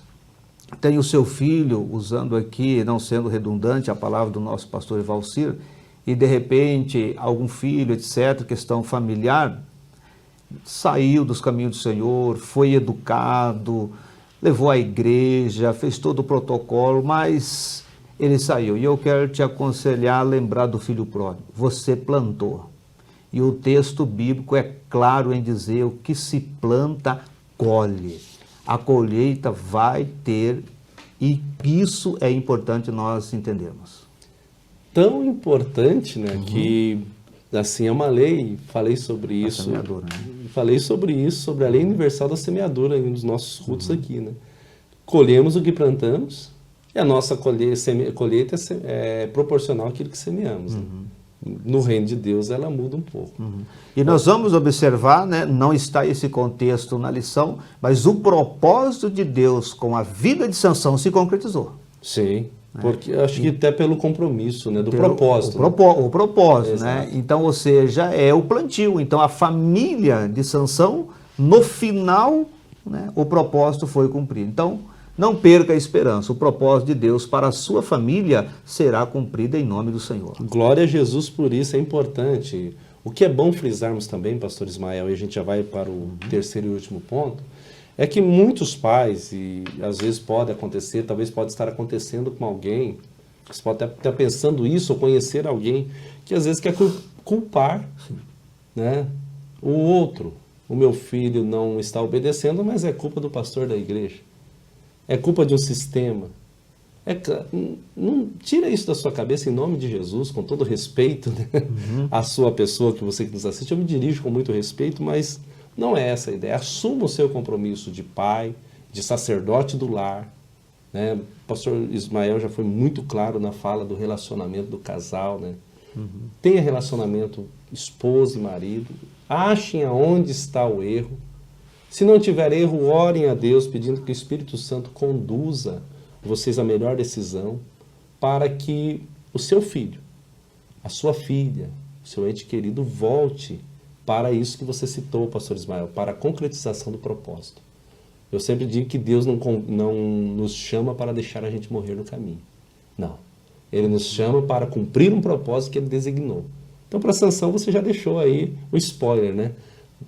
tem o seu filho, usando aqui, não sendo redundante a palavra do nosso pastor Evalcir, e de repente algum filho, etc., questão familiar, saiu dos caminhos do Senhor, foi educado, levou à igreja, fez todo o protocolo, mas ele saiu. E eu quero te aconselhar a lembrar do filho pródigo. Você plantou. E o texto bíblico é claro em dizer o que se planta, colhe. A colheita vai ter, e isso é importante nós entendermos. Tão importante, né, que assim é uma lei, falei sobre isso. Semeadura, né? Falei sobre isso, sobre a lei universal da semeadura nos nossos cultos aqui, né? Colhemos o que plantamos e a nossa colheita é proporcional àquilo que semeamos, né? No reino de Deus ela muda um pouco. E nós vamos observar, né, não está esse contexto na lição, mas o propósito de Deus com a vida de Sansão se concretizou. Sim, porque acho que até pelo compromisso, né, do propósito. O propósito, Exato. né? Então, ou seja, é o plantio. Então, a família de Sansão, no final, né, o propósito foi cumprido. Então, não perca a esperança. O propósito de Deus para a sua família será cumprido em nome do Senhor. Glória a Jesus por isso, é importante. O que é bom frisarmos também, pastor Ismael, e a gente já vai para o terceiro e último ponto, é que muitos pais, e às vezes pode acontecer, talvez pode estar acontecendo com alguém, você pode estar pensando isso ou conhecer alguém, que às vezes quer culpar, né, o outro. O meu filho não está obedecendo, mas é culpa do pastor da igreja. É culpa de um sistema. Não tira isso da sua cabeça em nome de Jesus, com todo respeito, né? À sua pessoa, que você que nos assiste. Eu me dirijo com muito respeito, mas não é essa a ideia. Assuma o seu compromisso de pai, de sacerdote do lar, né? O pastor Ismael já foi muito claro na fala do relacionamento do casal, né? Tenha relacionamento esposa e marido. Achem aonde está o erro. Se não tiver erro, orem a Deus pedindo que o Espírito Santo conduza vocês à melhor decisão para que o seu filho, a sua filha, o seu ente querido volte para isso que você citou, pastor Ismael, para a concretização do propósito. Eu sempre digo que Deus não nos chama para deixar a gente morrer no caminho. Não. Ele nos chama para cumprir um propósito que Ele designou. Então, para Sansão, você já deixou aí o spoiler, né?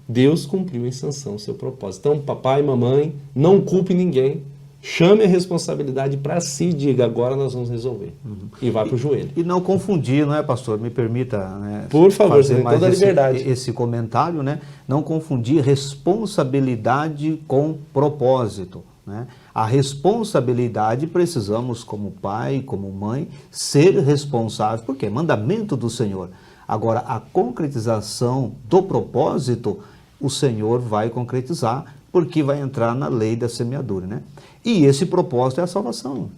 Deus cumpriu em Sansão o seu propósito. Então, papai e mamãe, não culpe ninguém. Chame a responsabilidade para si e diga, agora nós vamos resolver. E vá para o joelho. E não confundir, não é, pastor? Me permita, né, por favor, fazer você tem mais toda a liberdade. esse comentário, né? Não confundir responsabilidade com propósito, né? A responsabilidade precisamos, como pai, como mãe, ser responsável, porque é mandamento do Senhor. Agora, a concretização do propósito, o Senhor vai concretizar, porque vai entrar na lei da semeadura, né? E esse propósito é a salvação.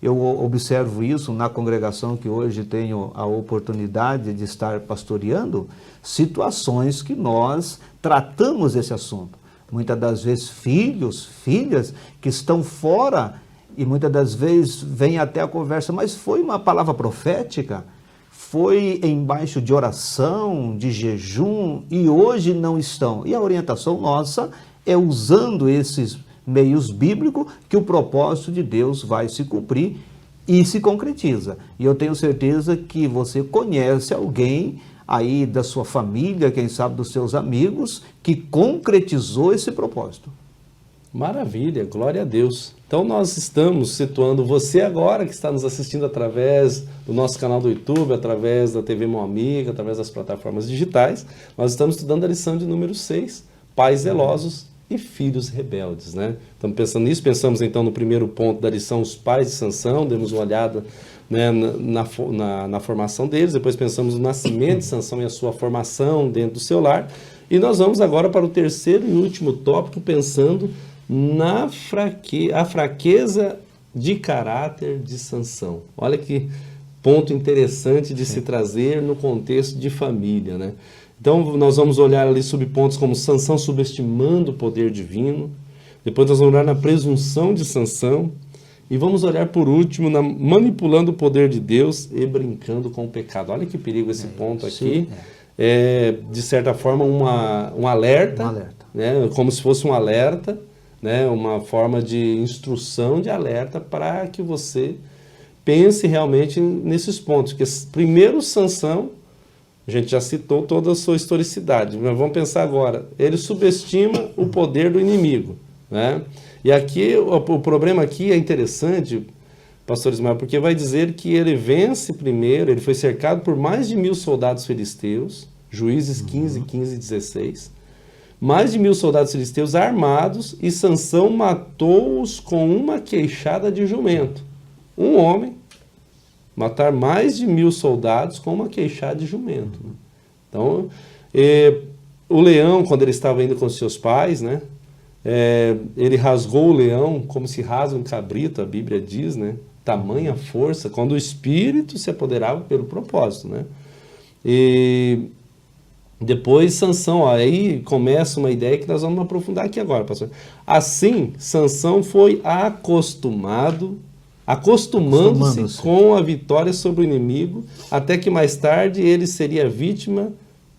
Eu observo isso na congregação que hoje tenho a oportunidade de estar pastoreando, situações que nós tratamos esse assunto. Muitas das vezes filhos, filhas que estão fora e muitas das vezes vem até a conversa, mas foi uma palavra profética, foi embaixo de oração, de jejum e hoje não estão. E a orientação nossa é usando esses meios bíblicos que o propósito de Deus vai se cumprir e se concretiza. E eu tenho certeza que você conhece alguém aí da sua família, quem sabe dos seus amigos, que concretizou esse propósito. Maravilha, glória a Deus. Então nós estamos situando você agora que está nos assistindo através do nosso canal do YouTube, através da TV Mão Amiga, através das plataformas digitais. Nós estamos estudando a lição de número 6, Pais zelosos e filhos rebeldes, né? Estamos pensando nisso, pensamos então no primeiro ponto da lição, os pais de Sansão, demos uma olhada, né, na formação deles, depois pensamos no nascimento de Sansão e a sua formação dentro do seu lar, e nós vamos agora para o terceiro e último tópico, pensando na fraqueza de caráter de Sansão. Olha que ponto interessante de se trazer no contexto de família, né? Então, nós vamos olhar ali subpontos como Sansão subestimando o poder divino. Depois nós vamos olhar na presunção de Sansão. E vamos olhar, por último, na manipulando o poder de Deus e brincando com o pecado. Olha que perigo esse ponto aqui. É, de certa forma, um alerta, né? Como se fosse um alerta, né? Uma forma de instrução de alerta para que você pense realmente nesses pontos. Porque primeiro Sansão, a gente já citou toda a sua historicidade, mas vamos pensar agora. Ele subestima o poder do inimigo, né? E aqui, o problema aqui é interessante, pastor Ismael, porque vai dizer que ele vence primeiro, ele foi cercado por mais de 1000 soldados filisteus, Juízes 15, 15 e 16, mais de 1000 soldados filisteus armados, e Sansão matou-os com uma queixada de jumento. Um homem matar mais de 1000 soldados com uma queixada de jumento. Então, o leão, quando ele estava indo com seus pais, né, ele rasgou o leão como se rasga um cabrito, a Bíblia diz, né, tamanha força, quando o espírito se apoderava pelo propósito, né. E depois Sansão, aí começa uma ideia que nós vamos aprofundar aqui agora, pastor. Assim, Sansão foi acostumando-se com a vitória sobre o inimigo, até que mais tarde ele seria vítima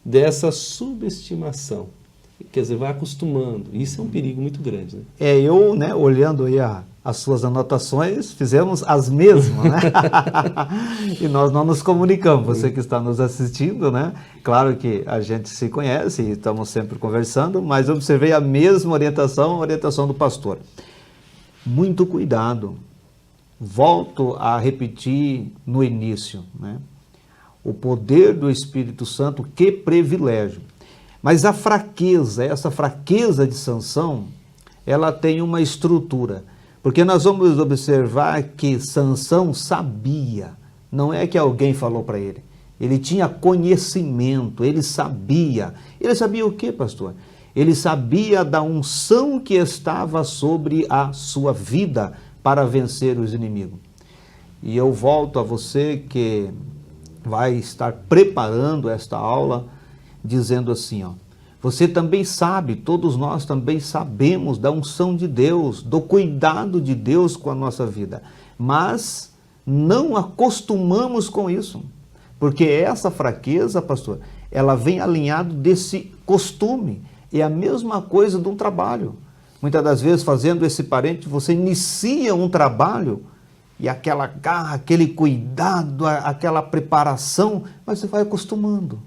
dessa subestimação. Quer dizer, vai acostumando. Isso é um perigo muito grande, né? Eu, né, olhando aí as suas anotações, fizemos as mesmas, né? E nós não nos comunicamos, você que está nos assistindo, né? Claro que a gente se conhece e estamos sempre conversando, mas observei a mesma orientação, a orientação do pastor. Muito cuidado. Volto a repetir no início, né? O poder do Espírito Santo, que privilégio. Mas a fraqueza, essa fraqueza de Sansão, ela tem uma estrutura. Porque nós vamos observar que Sansão sabia, não é que alguém falou para ele. Ele tinha conhecimento, ele sabia. Ele sabia o quê, pastor? Ele sabia da unção que estava sobre a sua vida para vencer os inimigos. E eu volto a você que vai estar preparando esta aula, dizendo assim, ó, você também sabe, todos nós também sabemos da unção de Deus, do cuidado de Deus com a nossa vida, mas não acostumamos com isso, porque essa fraqueza, pastor, ela vem alinhado desse costume. É a mesma coisa de um trabalho. Muitas das vezes, fazendo esse parente, você inicia um trabalho e aquela garra, aquele cuidado, aquela preparação, mas você vai acostumando.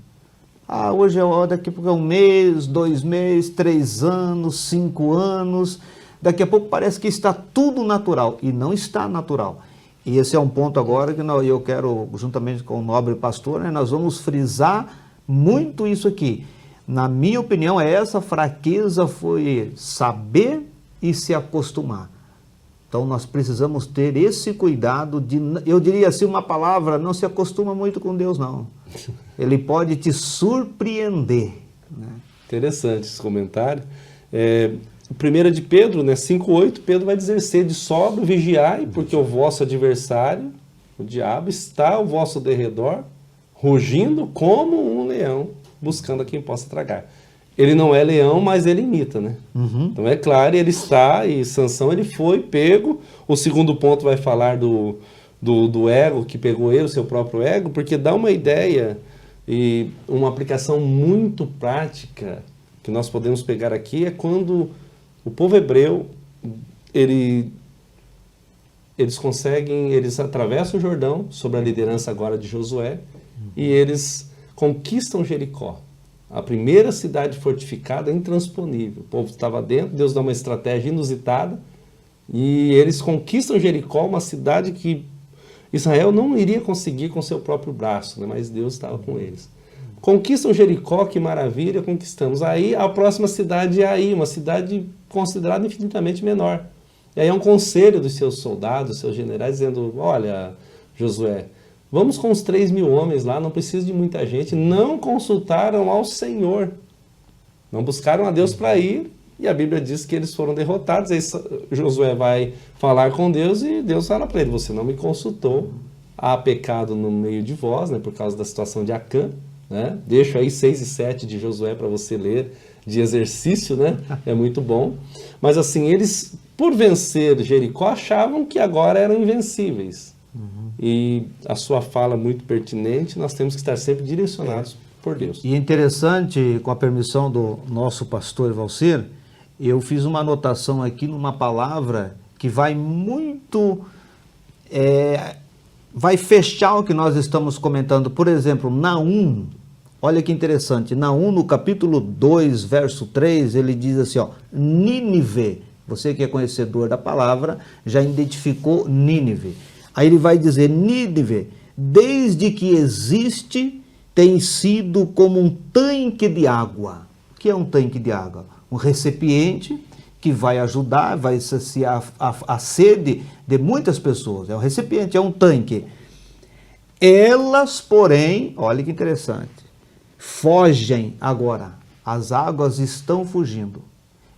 Ah, hoje é hora, daqui a pouco é 1 mês, 2 meses, 3 anos, 5 anos. Daqui a pouco parece que está tudo natural, e não está natural. E esse é um ponto agora que eu quero, juntamente com o nobre pastor, né, nós vamos frisar muito isso aqui. Na minha opinião, essa fraqueza foi saber e se acostumar. Então nós precisamos ter esse cuidado de, eu diria assim uma palavra, não se acostuma muito com Deus não. Ele pode te surpreender. Né? Interessante esse comentário. 1 de Pedro, né, 5,8, Pedro vai dizer: sede sóbrio, vigiai, porque o vosso adversário, o diabo, está ao vosso derredor, rugindo como um leão, buscando a quem possa tragar. Ele não é leão, mas ele imita, né? Uhum. Então é claro, ele está, e Sansão ele foi pego. O segundo ponto vai falar do ego, que pegou ele, o seu próprio ego, porque dá uma ideia e uma aplicação muito prática que nós podemos pegar aqui é quando o povo hebreu, eles atravessam o Jordão, sob a liderança agora de Josué, e eles conquistam Jericó. A primeira cidade fortificada, intransponível. O povo estava dentro, Deus dá uma estratégia inusitada, e eles conquistam Jericó, uma cidade que Israel não iria conseguir com seu próprio braço, né? Mas Deus estava com eles. Conquistam Jericó, que maravilha, conquistamos. Aí a próxima cidade é Ai, uma cidade considerada infinitamente menor. E aí é um conselho dos seus soldados, seus generais, dizendo: olha, Josué, vamos com os 3.000 homens lá, não precisa de muita gente. Não consultaram ao Senhor, não buscaram a Deus para ir, e a Bíblia diz que eles foram derrotados. Aí Josué vai falar com Deus e Deus fala para ele: você não me consultou, há pecado no meio de vós, né, por causa da situação de Acã. Né? Deixo aí 6 e 7 de Josué para você ler, de exercício, né? É muito bom. Mas assim, eles, por vencer Jericó, achavam que agora eram invencíveis. Uhum. E a sua fala muito pertinente, nós temos que estar sempre direcionados por Deus. E interessante, com a permissão do nosso pastor Valcir, eu fiz uma anotação aqui numa palavra que vai muito... vai fechar o que nós estamos comentando. Por exemplo, Naum, olha que interessante, Naum no capítulo 2, verso 3, ele diz assim, ó, Nínive, você que é conhecedor da palavra, já identificou Nínive. Aí ele vai dizer, Nínive, desde que existe, tem sido como um tanque de água. O que é um tanque de água? Um recipiente que vai ajudar, vai saciar a sede de muitas pessoas. É um recipiente, é um tanque. Elas, porém, olha que interessante, fogem agora. As águas estão fugindo.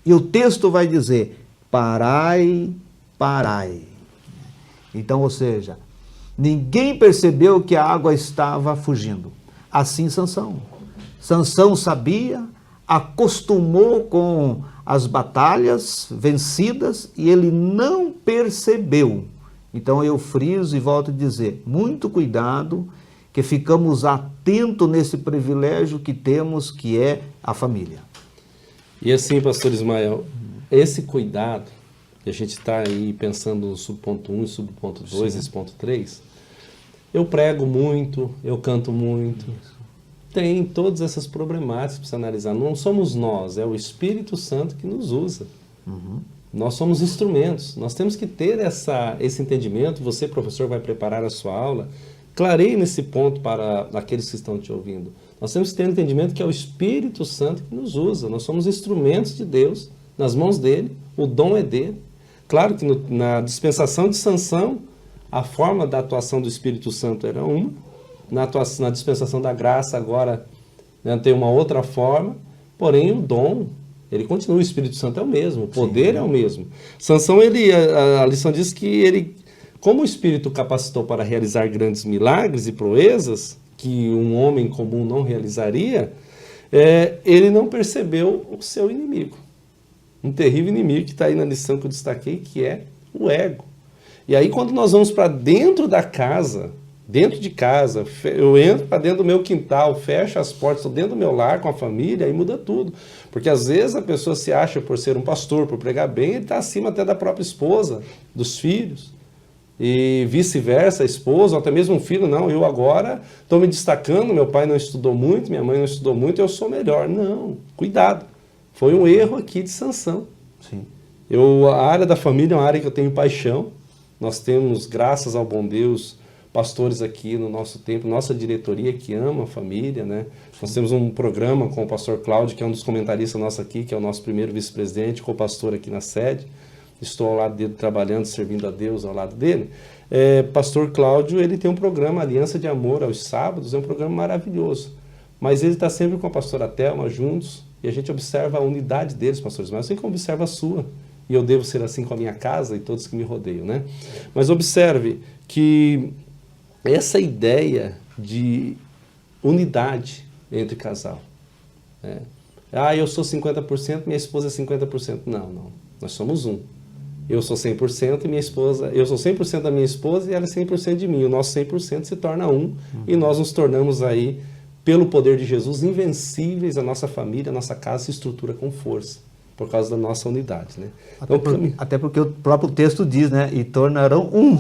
E o texto vai dizer, parai, parai. Então, ou seja, ninguém percebeu que a água estava fugindo. Assim Sansão. Sansão sabia, acostumou com as batalhas vencidas e ele não percebeu. Então eu friso e volto a dizer, muito cuidado, que ficamos atentos nesse privilégio que temos, que é a família. E assim, pastor Ismael, esse cuidado, que a gente está aí pensando no subponto 1 e subponto 2, esse ponto 3, eu prego muito, eu canto muito, tem todas essas problemáticas para se analisar. Não somos nós, é o Espírito Santo que nos usa. Uhum. Nós somos instrumentos, nós temos que ter esse entendimento. Você, professor, vai preparar a sua aula, clareie nesse ponto para aqueles que estão te ouvindo. Nós temos que ter um entendimento que é o Espírito Santo que nos usa, nós somos instrumentos de Deus, nas mãos dele, o dom é dele. Claro que na dispensação de Sansão, a forma da atuação do Espírito Santo era uma, na dispensação da graça agora, né, tem uma outra forma, porém o dom, ele continua, o Espírito Santo é o mesmo, o poder é o mesmo. Sansão, a lição diz que ele, como o Espírito capacitou para realizar grandes milagres e proezas, que um homem comum não realizaria, ele não percebeu o seu inimigo. Um terrível inimigo que está aí na lição que eu destaquei, que é o ego. E aí quando nós vamos para dentro da casa, Dentro de casa, eu entro para dentro do meu quintal, fecho as portas, estou dentro do meu lar com a família, aí muda tudo. Porque às vezes a pessoa se acha por ser um pastor, por pregar bem, ele está acima até da própria esposa, dos filhos. E vice-versa, a esposa, ou até mesmo um filho, não, eu agora estou me destacando, meu pai não estudou muito, minha mãe não estudou muito, eu sou melhor. Não, cuidado. Foi um erro aqui de Sansão. Sim. A área da família é uma área que eu tenho paixão. Nós temos, graças ao bom Deus, pastores aqui no nosso templo, nossa diretoria que ama a família, né? Nós temos um programa com o pastor Cláudio, que é um dos comentaristas nossos aqui, que é o nosso primeiro vice-presidente, co-pastor aqui na sede. Estou ao lado dele trabalhando, servindo a Deus ao lado dele. Pastor Cláudio, ele tem um programa Aliança de Amor aos sábados, é um programa maravilhoso. Mas ele está sempre com a pastora Thelma juntos, e a gente observa a unidade deles, pastores, mas assim como observa a sua. E eu devo ser assim com a minha casa e todos que me rodeiam, né? Mas observe que essa ideia de unidade entre casal. Eu sou 50%, minha esposa é 50%. Não. Nós somos um. Eu sou 100% e minha esposa... Eu sou 100% da minha esposa e ela é 100% de mim. O nosso 100% se torna um. E nós nos tornamos aí, pelo poder de Jesus, invencíveis. A nossa família, a nossa casa se estrutura com força. Por causa da nossa unidade, né? Até porque o próprio texto diz, né? E tornarão um.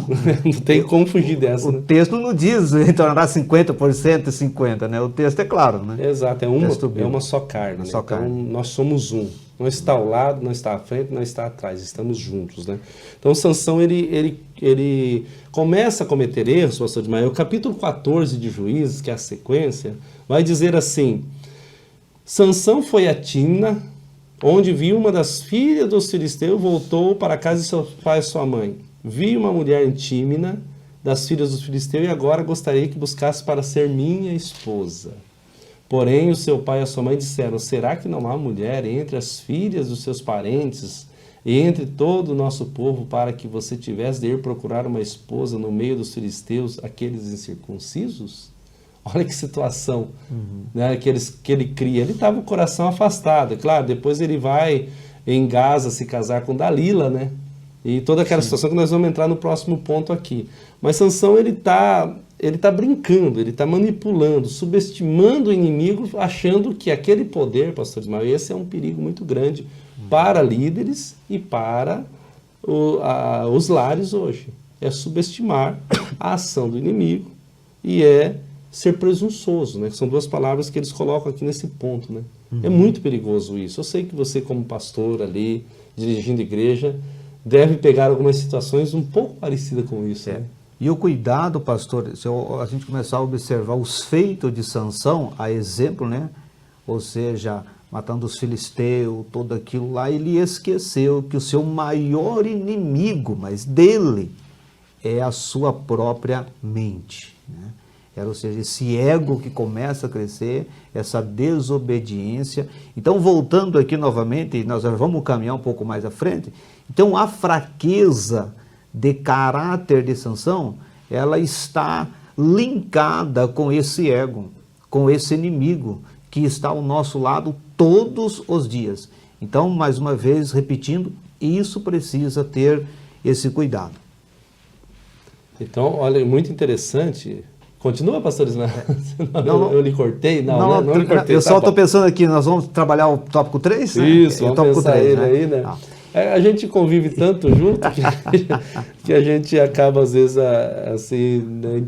Não tem como fugir dessa, O texto não diz e tornará 50% e 50%, né? O texto é claro, né? Exato, é uma só carne. Né? Então, nós somos um. Não está ao lado, não está à frente, não está atrás. Estamos juntos, né? Então, Sansão, ele começa a cometer erros, pastor Ismael. O capítulo 14 de Juízes, que é a sequência, vai dizer assim: Sansão foi a Timna, onde viu uma das filhas dos filisteus, voltou para a casa de seu pai e sua mãe. Vi uma mulher em Tímina, das filhas dos filisteus, e agora gostaria que buscasse para ser minha esposa. Porém, o seu pai e a sua mãe disseram: será que não há mulher entre as filhas dos seus parentes e entre todo o nosso povo para que você tivesse de ir procurar uma esposa no meio dos filisteus, aqueles incircuncisos? Olha que situação, né, que ele cria. Ele estava com o coração afastado. Claro, depois ele vai em Gaza se casar com Dalila, né? E toda aquela situação que nós vamos entrar no próximo ponto aqui. Mas Sansão, ele tá brincando, ele está manipulando, subestimando o inimigo, achando que aquele poder, pastor Ismael, esse é um perigo muito grande para líderes e para os lares hoje. É subestimar a ação do inimigo e ser presunçoso, né? São duas palavras que eles colocam aqui nesse ponto, né? É muito perigoso isso. Eu sei que você, como pastor ali, dirigindo igreja, deve pegar algumas situações um pouco parecidas com isso, né? E o cuidado, pastor, se a gente começar a observar os feitos de Sansão, a exemplo, né? Ou seja, matando os filisteus, tudo aquilo lá, ele esqueceu que o seu maior inimigo, mas dele, é a sua própria mente, né? Ou seja, esse ego que começa a crescer, essa desobediência. Então, voltando aqui novamente, nós vamos caminhar um pouco mais à frente. Então, a fraqueza de caráter de Sansão, ela está linkada com esse ego, com esse inimigo que está ao nosso lado todos os dias. Então, mais uma vez, repetindo, isso precisa ter esse cuidado. Então, olha, muito interessante. Continua, pastor Ismael? Eu lhe cortei? Não lhe cortei. Eu só estou pensando aqui, nós vamos trabalhar o tópico 3? Isso, né? vamos pensar ele aí, né? A gente convive tanto junto que a gente acaba, às vezes, assim... Né?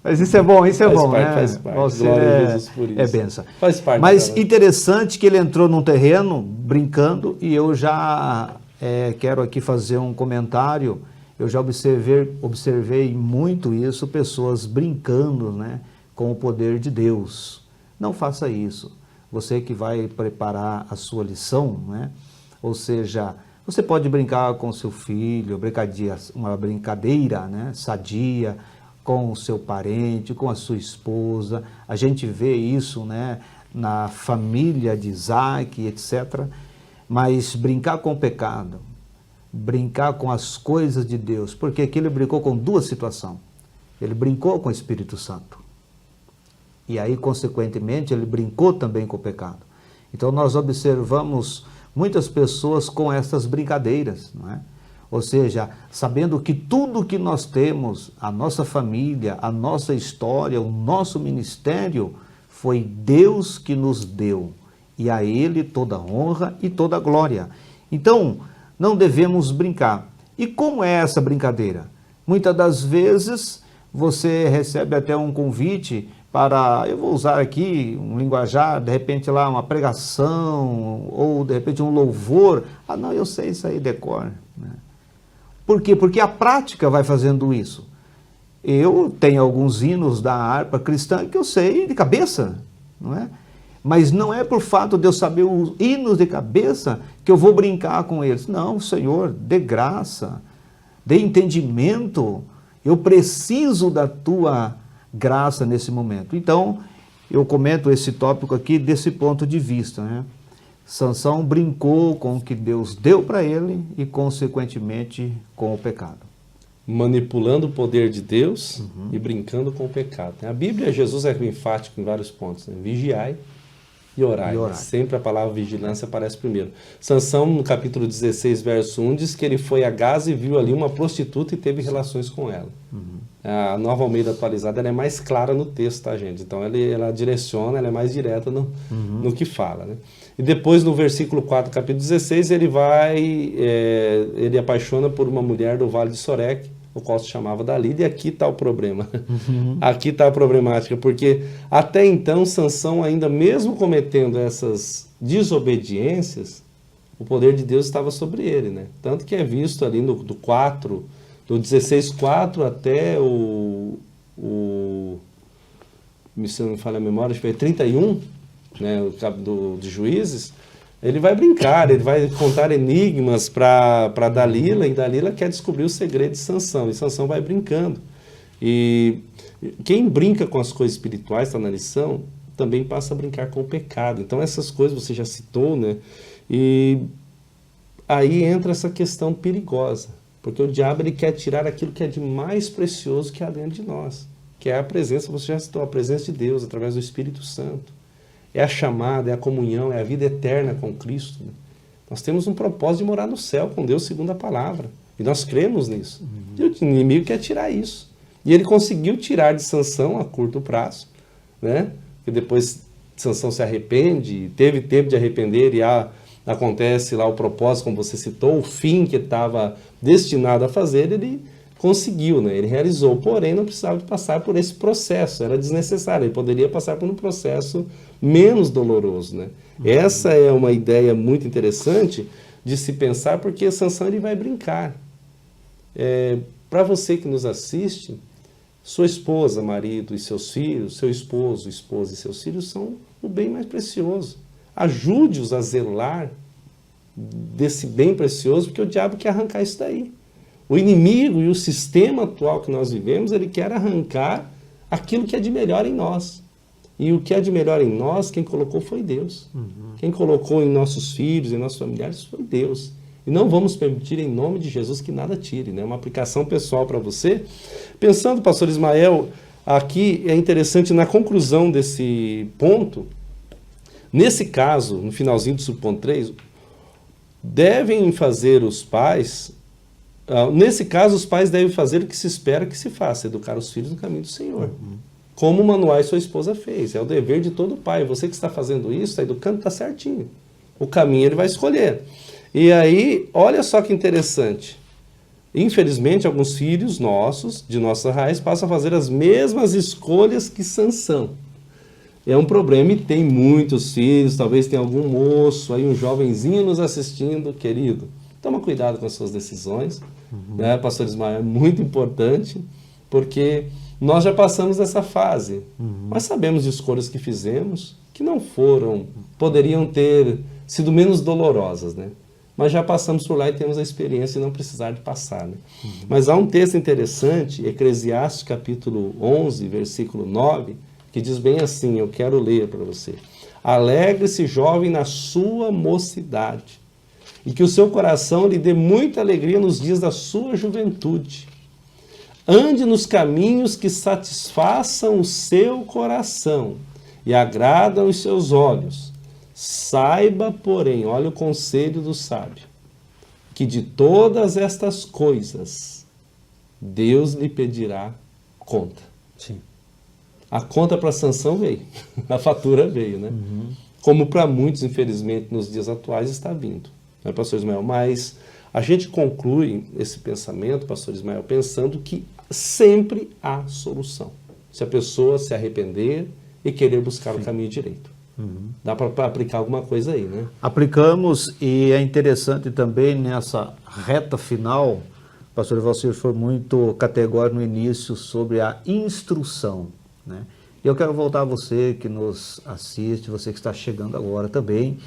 Mas isso é bom, né? Faz parte. Você glória a Jesus por isso. É benção. Faz parte. Mas interessante que ele entrou num terreno, brincando, e eu já quero aqui fazer um comentário. Eu já observei muito isso, pessoas brincando, né, com o poder de Deus. Não faça isso. Você que vai preparar a sua lição, né? Ou seja, você pode brincar com seu filho, uma brincadeira, né, sadia, com o seu parente, com a sua esposa. A gente vê isso, né, na família de Isaac, etc. Mas brincar com o pecado, brincar com as coisas de Deus, porque aqui ele brincou com duas situações. Ele brincou com o Espírito Santo. E aí, consequentemente, ele brincou também com o pecado. Então, nós observamos muitas pessoas com essas brincadeiras, não é? Ou seja, sabendo que tudo que nós temos, a nossa família, a nossa história, o nosso ministério, foi Deus que nos deu. E a Ele toda a honra e toda a glória. Então, não devemos brincar. E como é essa brincadeira? Muitas das vezes você recebe até um convite para, eu vou usar aqui um linguajar, de repente lá uma pregação, ou de repente um louvor. Ah, não, eu sei isso aí, decor. Né? Por quê? Porque a prática vai fazendo isso. Eu tenho alguns hinos da harpa cristã que eu sei de cabeça, não é? Mas não é por fato de eu saber os hinos de cabeça que eu vou brincar com eles. Não, Senhor, dê graça, dê entendimento. Eu preciso da tua graça nesse momento. Então, eu comento esse tópico aqui desse ponto de vista, né? Sansão brincou com o que Deus deu para ele e, consequentemente, com o pecado. Manipulando o poder de Deus e brincando com o pecado. A Bíblia, Jesus é enfático em vários pontos. Né? Vigiai e orai. Sempre a palavra vigilância aparece primeiro. Sansão, no capítulo 16, verso 1, diz que ele foi a Gaza e viu ali uma prostituta e teve relações com ela. A Nova Almeida atualizada ela é mais clara no texto, tá, gente? Então ela direciona, ela é mais direta no que fala. Né? E depois, no versículo 4, capítulo 16, ele apaixona por uma mulher do Vale de Sorek, o qual se chamava Dalila, e aqui está o problema. Aqui está a problemática, porque até então Sansão, ainda mesmo cometendo essas desobediências, o poder de Deus estava sobre ele, né? Tanto que é visto ali do 16:4 até se não me falha a memória, acho que foi 31, né, de Juízes. Ele vai brincar, ele vai contar enigmas para Dalila, e Dalila quer descobrir o segredo de Sansão, e Sansão vai brincando. E quem brinca com as coisas espirituais, está na lição, também passa a brincar com o pecado. Então essas coisas você já citou, né? E aí entra essa questão perigosa, porque o diabo ele quer tirar aquilo que é de mais precioso que há dentro de nós, que é a presença, você já citou, a presença de Deus através do Espírito Santo. É a chamada, é a comunhão, é a vida eterna com Cristo. Né? Nós temos um propósito de morar no céu com Deus segundo a palavra. E nós cremos nisso. E o inimigo quer tirar isso. E ele conseguiu tirar de Sansão a curto prazo. Né? E depois Sansão se arrepende, teve tempo de arrepender e acontece lá o propósito, como você citou, o fim que estava destinado a fazer, ele conseguiu, né? Ele realizou, porém não precisava de passar por esse processo, era desnecessário, ele poderia passar por um processo menos doloroso, né? Essa é uma ideia muito interessante de se pensar, porque Sansão ele vai brincar. Para você que nos assiste, sua esposa, marido e seus filhos, seu esposo, esposa e seus filhos são o bem mais precioso. Ajude-os a zelar desse bem precioso, porque o diabo quer arrancar isso daí. O inimigo e o sistema atual que nós vivemos, ele quer arrancar aquilo que é de melhor em nós. E o que é de melhor em nós, quem colocou foi Deus. Quem colocou em nossos filhos, em nossos familiares, foi Deus. E não vamos permitir, em nome de Jesus, que nada tire. Né? Uma aplicação pessoal para você. Pensando, pastor Ismael, aqui é interessante, na conclusão desse ponto, nesse caso, no finalzinho do subponto 3, devem fazer os pais... nesse caso, os pais devem fazer o que se espera que se faça, educar os filhos no caminho do Senhor. Como o Manoel e sua esposa fez. É o dever de todo pai. Você que está fazendo isso, está educando, está certinho. O caminho ele vai escolher. E aí, olha só que interessante. Infelizmente, alguns filhos nossos, de nossa raiz, passam a fazer as mesmas escolhas que Sansão. É um problema e tem muitos filhos, talvez tenha algum moço, aí um jovenzinho nos assistindo, querido. Toma cuidado com as suas decisões, né, pastor Ismael? É muito importante, porque nós já passamos dessa fase, mas sabemos de escolhas que fizemos que não poderiam ter sido menos dolorosas, né? Mas já passamos por lá e temos a experiência e não precisar de passar, né? Mas há um texto interessante, Eclesiastes capítulo 11, versículo 9, que diz bem assim, eu quero ler para você. Alegre-se, jovem, na sua mocidade, e que o seu coração lhe dê muita alegria nos dias da sua juventude. Ande nos caminhos que satisfaçam o seu coração e agradam os seus olhos. Saiba, porém, olha o conselho do sábio, que de todas estas coisas Deus lhe pedirá conta. Sim. A conta para Sansão veio, a fatura veio, né? Como para muitos, infelizmente, nos dias atuais está vindo, né, pastor Ismael? Mas a gente conclui esse pensamento, pastor Ismael, pensando que sempre há solução, se a pessoa se arrepender e querer buscar o caminho direito. Dá para aplicar alguma coisa aí, né? Aplicamos, e é interessante também nessa reta final, o pastor Valcir foi muito categórico no início sobre a instrução, né? E eu quero voltar a você que nos assiste, você que está chegando agora também.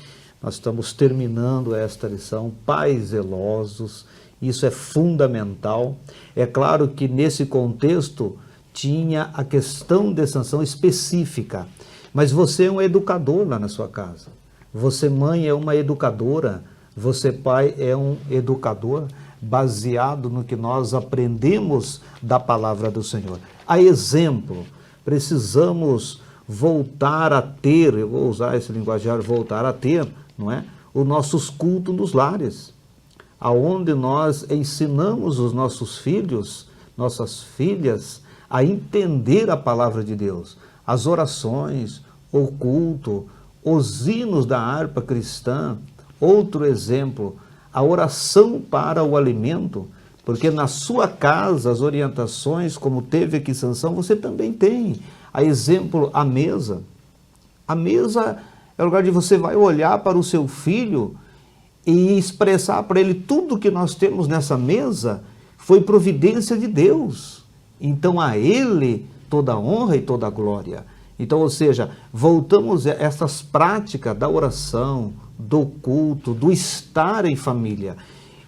Nós estamos terminando esta lição, pais zelosos, isso é fundamental. É claro que nesse contexto tinha a questão de sanção específica, mas você é um educador lá na sua casa. Você, mãe, é uma educadora, você, pai, é um educador baseado no que nós aprendemos da palavra do Senhor. A exemplo, precisamos voltar a ter, eu vou usar esse linguajar, voltar a ter, não é? Os nossos cultos nos lares, aonde nós ensinamos os nossos filhos, nossas filhas, a entender a palavra de Deus, as orações, o culto, os hinos da harpa cristã. Outro exemplo, a oração para o alimento, porque na sua casa as orientações, como teve aqui Sansão, você também tem. A exemplo, a mesa. A mesa é o lugar de você vai olhar para o seu filho e expressar para ele tudo que nós temos nessa mesa foi providência de Deus. Então a ele toda a honra e toda a glória. Então, ou seja, voltamos a essas práticas da oração, do culto, do estar em família.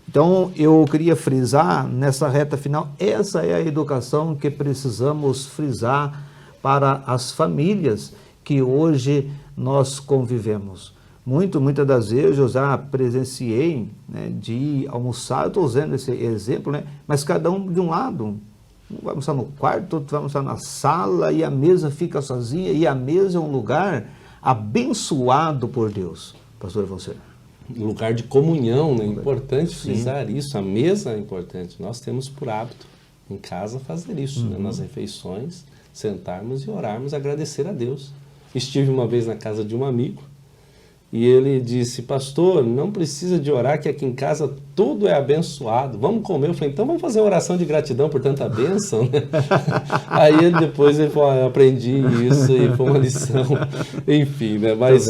Então, eu queria frisar nessa reta final, essa é a educação que precisamos frisar para as famílias que hoje nós convivemos. Muitas das vezes eu já presenciei, né, de ir almoçar, eu estou usando esse exemplo, né, mas cada um de um lado. Um vai almoçar no quarto, outro vai almoçar na sala e a mesa fica sozinha, e a mesa é um lugar abençoado por Deus. Pastor Valcir. Lugar de comunhão, né? Importante frisar isso. A mesa é importante. Nós temos por hábito em casa fazer isso, né? Nas refeições, sentarmos e orarmos, agradecer a Deus. Estive uma vez na casa de um amigo e ele disse: pastor, não precisa de orar, que aqui em casa tudo é abençoado, vamos comer. Eu falei: então vamos fazer uma oração de gratidão por tanta bênção, né? Aí ele depois ele falou: eu aprendi isso e foi uma lição, enfim, né? Mas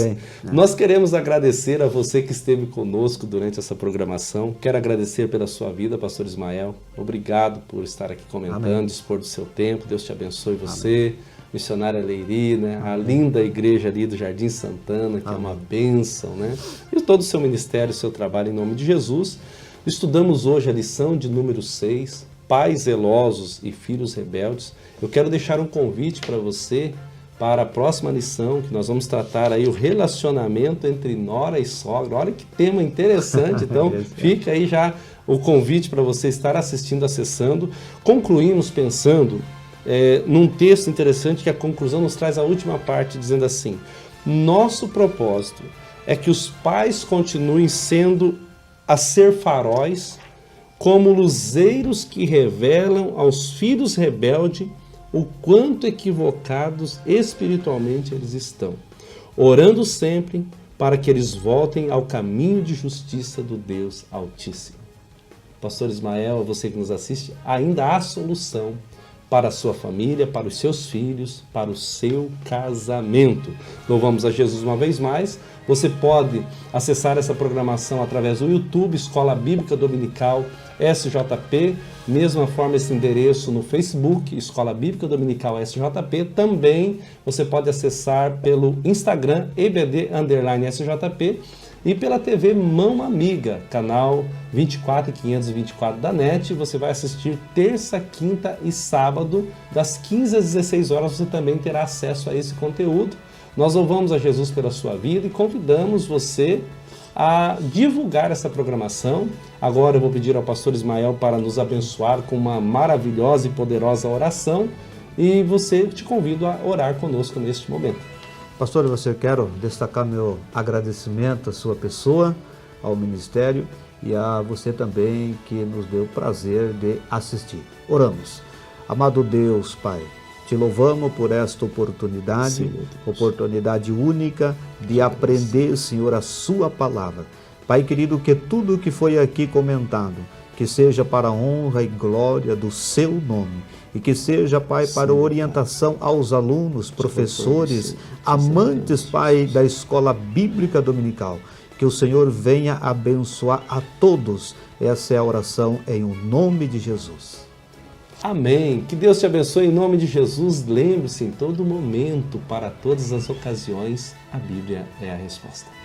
nós queremos agradecer a você que esteve conosco durante essa programação. Quero agradecer pela sua vida, pastor Ismael, obrigado por estar aqui comentando, Amém. Dispor do seu tempo, Deus te abençoe você. Amém. Missionária Leiri, né? A linda igreja ali do Jardim Santana, que Amém. É uma bênção, né? E todo o seu ministério, o seu trabalho, em nome de Jesus. Estudamos hoje a lição de número 6, pais zelosos e filhos rebeldes. Eu quero deixar um convite para você para a próxima lição, que nós vamos tratar aí o relacionamento entre nora e sogra. Olha que tema interessante, então fica aí já o convite para você estar assistindo, acessando. Concluímos pensando num texto interessante que a conclusão nos traz a última parte, dizendo assim: nosso propósito é que os pais continuem sendo a ser faróis, como luzeiros que revelam aos filhos rebeldes o quanto equivocados espiritualmente eles estão, orando sempre para que eles voltem ao caminho de justiça do Deus Altíssimo. Pastor Ismael, você que nos assiste, ainda há solução para a sua família, para os seus filhos, para o seu casamento. Louvamos a Jesus uma vez mais. Você pode acessar essa programação através do YouTube, Escola Bíblica Dominical SJP, mesma forma esse endereço no Facebook, Escola Bíblica Dominical SJP. Também você pode acessar pelo Instagram, EBD_SJP, e pela TV Mão Amiga, canal 24 e 524 da NET. Você vai assistir terça, quinta e sábado, das 15 às 16 horas, você também terá acesso a esse conteúdo. Nós louvamos a Jesus pela sua vida e convidamos você a divulgar essa programação. Agora eu vou pedir ao pastor Ismael para nos abençoar com uma maravilhosa e poderosa oração, e você te convido a orar conosco neste momento. Pastor, eu quero destacar meu agradecimento à sua pessoa, ao ministério, e a você também que nos deu o prazer de assistir. Oramos. Amado Deus, Pai, te louvamos por esta oportunidade, Sim, oportunidade única de aprender, Senhor, a sua palavra. Pai querido, que tudo que foi aqui comentado, que seja para a honra e glória do seu nome, e que seja, Pai, para orientação aos alunos, professores, amantes, Pai, da Escola Bíblica Dominical. Que o Senhor venha abençoar a todos. Essa é a oração em o nome de Jesus. Amém. Que Deus te abençoe em nome de Jesus. Lembre-se, em todo momento, para todas as ocasiões, a Bíblia é a resposta.